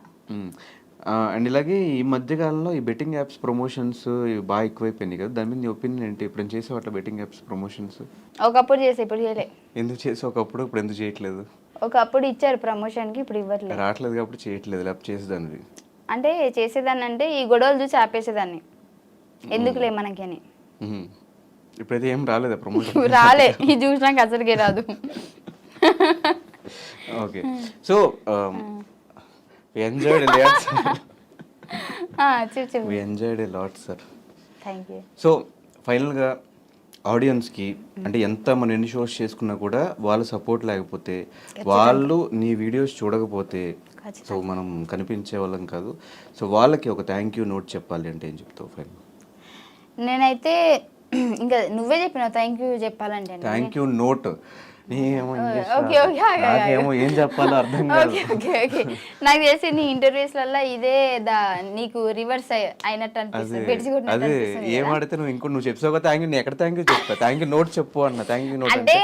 అండ్ ఇలాగే ఈ మధ్యకాలంలో ఈ బెట్టింగ్ యాప్స్ ప్రమోషన్స్ బాగా ఎక్కువైపోయినాయి కదా, దాని మీద నీ ఒపీనియన్ ఏంటి? ఇప్పుడు చేసావు అట్లా బెట్టింగ్ యాప్స్ ప్రమోషన్స్? ఒకప్పుడు చేసే, ఇప్పుడు చేయలే. ఎందుకు చేసావు ఒకప్పుడు, ఇప్పుడు ఎందుకు చేయట్లేదు? ఒకప్పుడు ఇచ్చారు ప్రమోషన్కి, ఇప్పుడు ఇవ్వట్లేదు. రావట్లేదు కాబట్టి చేయట్లేదు, లేకపోతే చేసేదాన్ని. అంటే చేసేదాన్ని అంటే ఈ గొడవలు చూసి ఆపేసేదాన్ని, ఎందుకులే మనకి అని. ఇప్పుడైతే ఏం రాలేదా ప్రమోషన్? రాలే, ఇది చూసినాక అసలుకే రాదు. Okay, so we enjoyed a lot, sir. We enjoyed a lot, sir. Thank you. So ఫైనల్గా ఆడియన్స్కి, అంటే ఎంత మనం ఎన్ని షోస్ చేసుకున్నా కూడా వాళ్ళ సపోర్ట్ లేకపోతే, వాళ్ళు నీ వీడియోస్ చూడకపోతే, సో మనం కనిపించే వాళ్ళం కాదు. సో వాళ్ళకి ఒక థ్యాంక్ యూ నోట్ చెప్పాలి అంటే ఏం చెప్తావు ఫైనల్? నేనైతే ఇంకా నువ్వే చెప్పినావు థ్యాంక్ యూ చెప్పాలంటే. థ్యాంక్ యూ నోట్ ఏం చెప్పాలో అర్థం కాదు. నాకు తెలిసి నీ ఇంటర్వ్యూస్లలో ఇదే నీకు రివర్స్ అయినట్టు అనిపిస్తుంది. అదే ఏమాడితే నువ్వు చెప్తావు కదా థ్యాంక్ యూ, నేను ఎక్కడ థ్యాంక్ యూ చెప్తా, థ్యాంక్ యూ నోట్ చెప్పు అన్న. థ్యాంక్ యూ నోట్ అంటే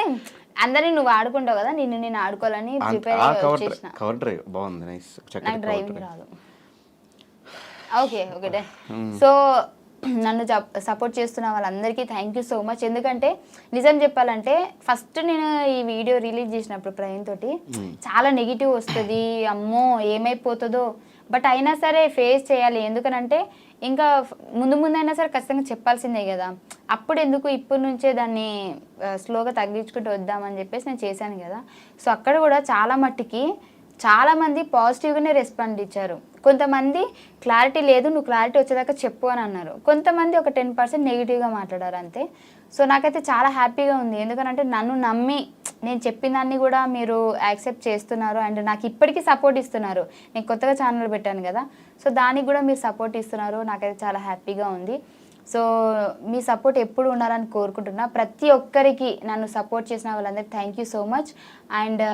అందరినీ నువ్వు ఆడుకుంటావు కదా, నేను ఆడుకోవాలని ప్రిపేర్ చేసిన. కవర్ డ్రైవ్ బాగుంది, నైస్. నాకు డ్రైవింగ్ రాదు. ఓకే ఓకే, సో నన్ను సపోర్ట్ చేస్తున్న వాళ్ళందరికీ థ్యాంక్ యూ సో మచ్. ఎందుకంటే నిజం చెప్పాలంటే ఫస్ట్ నేను ఈ వీడియో రిలీజ్ చేసినప్పుడు ప్రవీణ్ తోటి చాలా నెగిటివ్ వస్తుంది, అమ్మో ఏమైపోతుందో, బట్ అయినా సరే ఫేస్ చేయాలి. ఎందుకనంటే ఇంకా ముందైనా సరే ఖచ్చితంగా చెప్పాల్సిందే కదా, అప్పుడు ఎందుకు ఇప్పటి నుంచే దాన్ని స్లోగా తగ్గించుకుంటూ వద్దామని చెప్పేసి నేను చేశాను కదా. సో అక్కడ కూడా చాలా మట్టికి చాలామంది పాజిటివ్గానే రెస్పాండ్ ఇచ్చారు. కొంతమంది క్లారిటీ లేదు, నువ్వు క్లారిటీ వచ్చేదాకా చెప్పు అని అన్నారు. కొంతమంది ఒక 10% నెగిటివ్గా మాట్లాడారు అంతే. సో నాకైతే చాలా హ్యాపీగా ఉంది, ఎందుకంటే నన్ను నమ్మి నేను చెప్పిన దాన్ని కూడా మీరు యాక్సెప్ట్ చేస్తున్నారు అండ్ నాకు ఇప్పటికీ సపోర్ట్ ఇస్తున్నారు. నేను కొత్తగా ఛానల్ పెట్టాను కదా, సో దానికి కూడా మీరు సపోర్ట్ ఇస్తున్నారు, నాకైతే చాలా హ్యాపీగా ఉంది. సో మీ సపోర్ట్ ఎప్పుడు ఉండాలని కోరుకుంటున్నా. ప్రతి ఒక్కరికి నన్ను సపోర్ట్ చేసిన వాళ్ళందరికీ thank you so much. And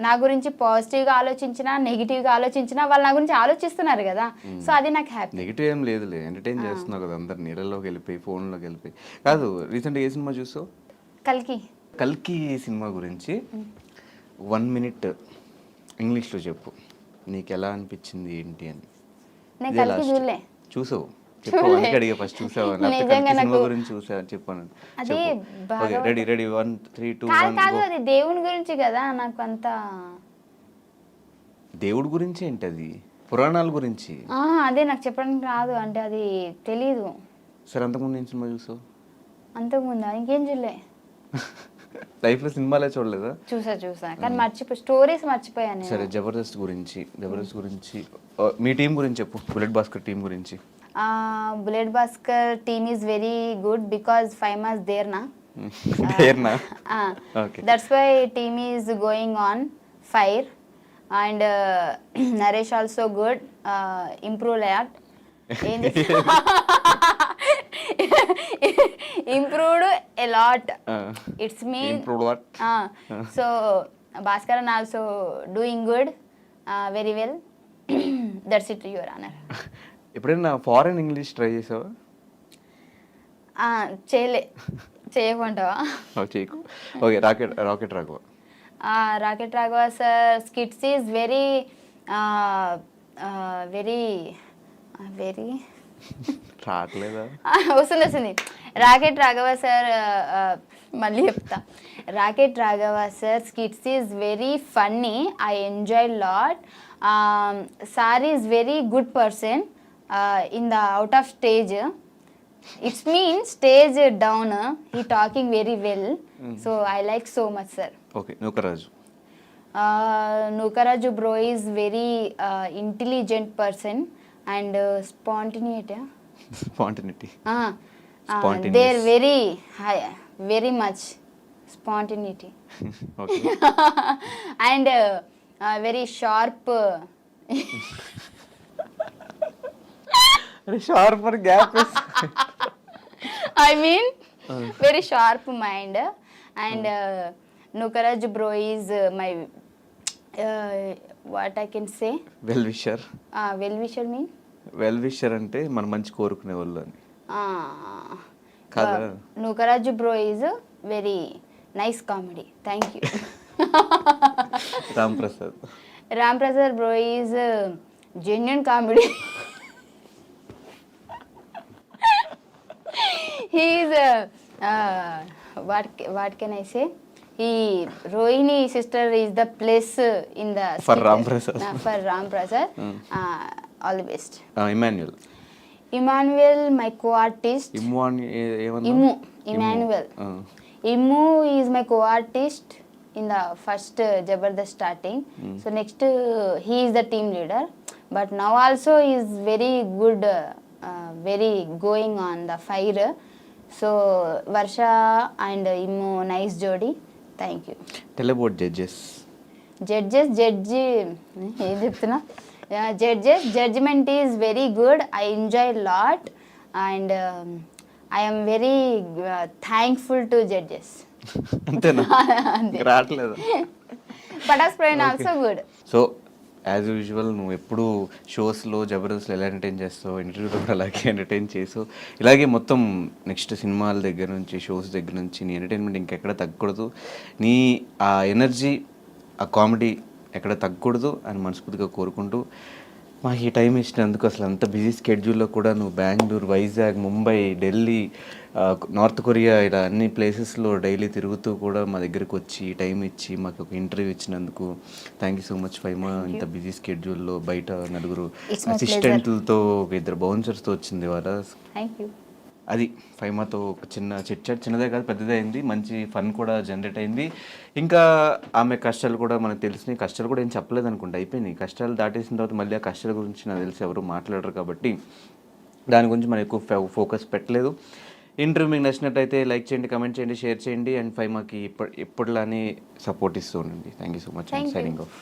నా గురించి పాజిటివ్గా ఆలోచించినా నెగిటివ్గా ఆలోచించినా వాళ్ళు నా గురించి ఆలోచిస్తున్నారు కదా, సో అది నాకు హ్యాపీ. నెగిటివ్ ఏం లేదులే, ఎంటర్టైన్ చేస్తున్నావు కదా అందరు నీళ్ళలోకి వెళ్ళిపోయి ఫోన్లోకి వెళ్ళిపోయి. కాదు, రీసెంట్గా ఏ సినిమా చూసావు? కల్కి. కల్కి సినిమా గురించి 1 minute ఇంగ్లీష్లో చెప్పు, నీకు ఎలా అనిపించింది ఏంటి అని. నేను కల్కి చూడలే. చూసావు? చెప్పు, అందుకే అడిగా ఫస్ట్. చూసావా? సినిమా గురించి చూసావు చెప్పాను. అది రెడీ రెడీ 1 3 2 కాదు 1 కాదు, అది దేవుని గురించి కదా, నాకు అంత దేవుడి గురించి ఏంటి అది? పురాణాల గురించి. అదే నాకు చెప్పడానికి రాదు, అంటే అది తెలీదు. సరే, అంతకుముందు ఏం సినిమా చూసావు? అంతకుముందా ఇంకేం చూడలే. లైఫ్లో సినిమాలే చూడలేదా? చూసా కానీ స్టోరీస్ మర్చిపోయాను. సరే, జబర్దస్త్ గురించి మీ టీం గురించి చెప్పు, బుల్లెట్ భాస్కర్ టీం గురించి. Bullet Bhaskar team is very good because 5 months దేర్నా. Okay. That's why team is going on fire and Naresh also good, improve a lot. Improved a lot. It's mean improved what? So Bhaskaran also doing good, very well. That's it, your honor. ఎప్పుడైనా foreign English try చేసావా? చేయకుంటావా? చేయకు. Okay, rocket Raghava. Rocket Raghava sir skits is very very very రావట్లేదా? వస్తుంది. Rocket Raghava sir, మళ్ళీ చెప్తా. Rocket Raghava sir skits is very funny, I enjoy lot. Sir is very good person in the out of stage. It's mean stage down, he talking very well. So I like so much, sir. Okay, Nukaraju. Nukaraju bro is very intelligent person and spontaneity. They're very high, very much spontaneity. Okay. And very sharp. Sharper gap is I mean very sharp mind. And Nukaraj bro is my what I can say, well wisher. Well wisher mean well wisher అంటే మన మంచి కోరుకునే వాళ్ళు అని కదా. Nukaraj bro is very nice comedy. Thank you. Ram Prasad bro is genuine comedy. He is what can I say? Rohini sister is the place in the for Ram Prasad. For Ram Prasad. All the best. Emmanuel, my co-artist. Emmanuel. Immu is my co-artist in the first Jabardast starting. So next he is the team leader, but now also he is very good, very going on the fire. So Varsha and Immu nice jodi. Thank you. Tell about judges. Judgment is very good. I enjoy a lot and I am very thankful to judges. అంతేనా? రావట్లేదు. Patas Praveen also good. So as usual నువ్వు ఎప్పుడు షోస్లో జబర్దస్త్లో ఎలా entertain చేస్తావు, ఇంటర్వ్యూలో కూడా అలాగే ఎంటర్టైన్ చేసావు. ఇలాగే మొత్తం నెక్స్ట్ సినిమాల దగ్గర నుంచి షోస్ దగ్గర నుంచి నీ ఎంటర్టైన్మెంట్ ఇంకెక్కడ తగ్గకూడదు, నీ ఆ ఎనర్జీ ఆ కామెడీ ఎక్కడ తగ్గకూడదు అని మనస్ఫూర్తిగా కోరుకుంటూ, మాకు ఈ టైం ఇచ్చినందుకు, అసలు అంత బిజీ స్కెడ్యూల్లో కూడా నువ్వు బెంగళూరు, వైజాగ్, ముంబై, ఢిల్లీ, నార్త్ కొరియా ఇలా అన్ని ప్లేసెస్లో డైలీ తిరుగుతూ కూడా మా దగ్గరికి వచ్చి టైం ఇచ్చి మాకు ఒక ఇంటర్వ్యూ ఇచ్చినందుకు thank you so much Faima. ఇంత బిజీ స్కెడ్యూల్లో బయట 4 అసిస్టెంట్లతో 2 బౌన్సర్స్తో వచ్చింది ఇవాళ. Thank you. అది ఫైమాతో ఒక చిన్న చిట్చాట్, చిన్నదే కాదు పెద్దదే అయింది, మంచి ఫన్ కూడా జనరేట్ అయింది. ఇంకా ఆమె కష్టాలు కూడా మనకు తెలిసినాయి, కష్టాలు కూడా ఏం చెప్పలేదు అనుకుంటా, అయిపోయినాయి. కష్టాలు దాటేసిన తర్వాత మళ్ళీ ఆ కష్టాల గురించి నాకు తెలిసి ఎవరు మాట్లాడరు కాబట్టి దాని గురించి మనం ఎక్కువ ఫోకస్ పెట్టలేదు. ఇంటర్వ్యూ మీకు నచ్చినట్టయితే లైక్ చేయండి, కమెంట్ చేయండి, షేర్ చేయండి అండ్ ఫైమాకి ఎప్పటిలానే సపోర్ట్ ఇస్తూ ఉండండి. Thank you so much. Signing off.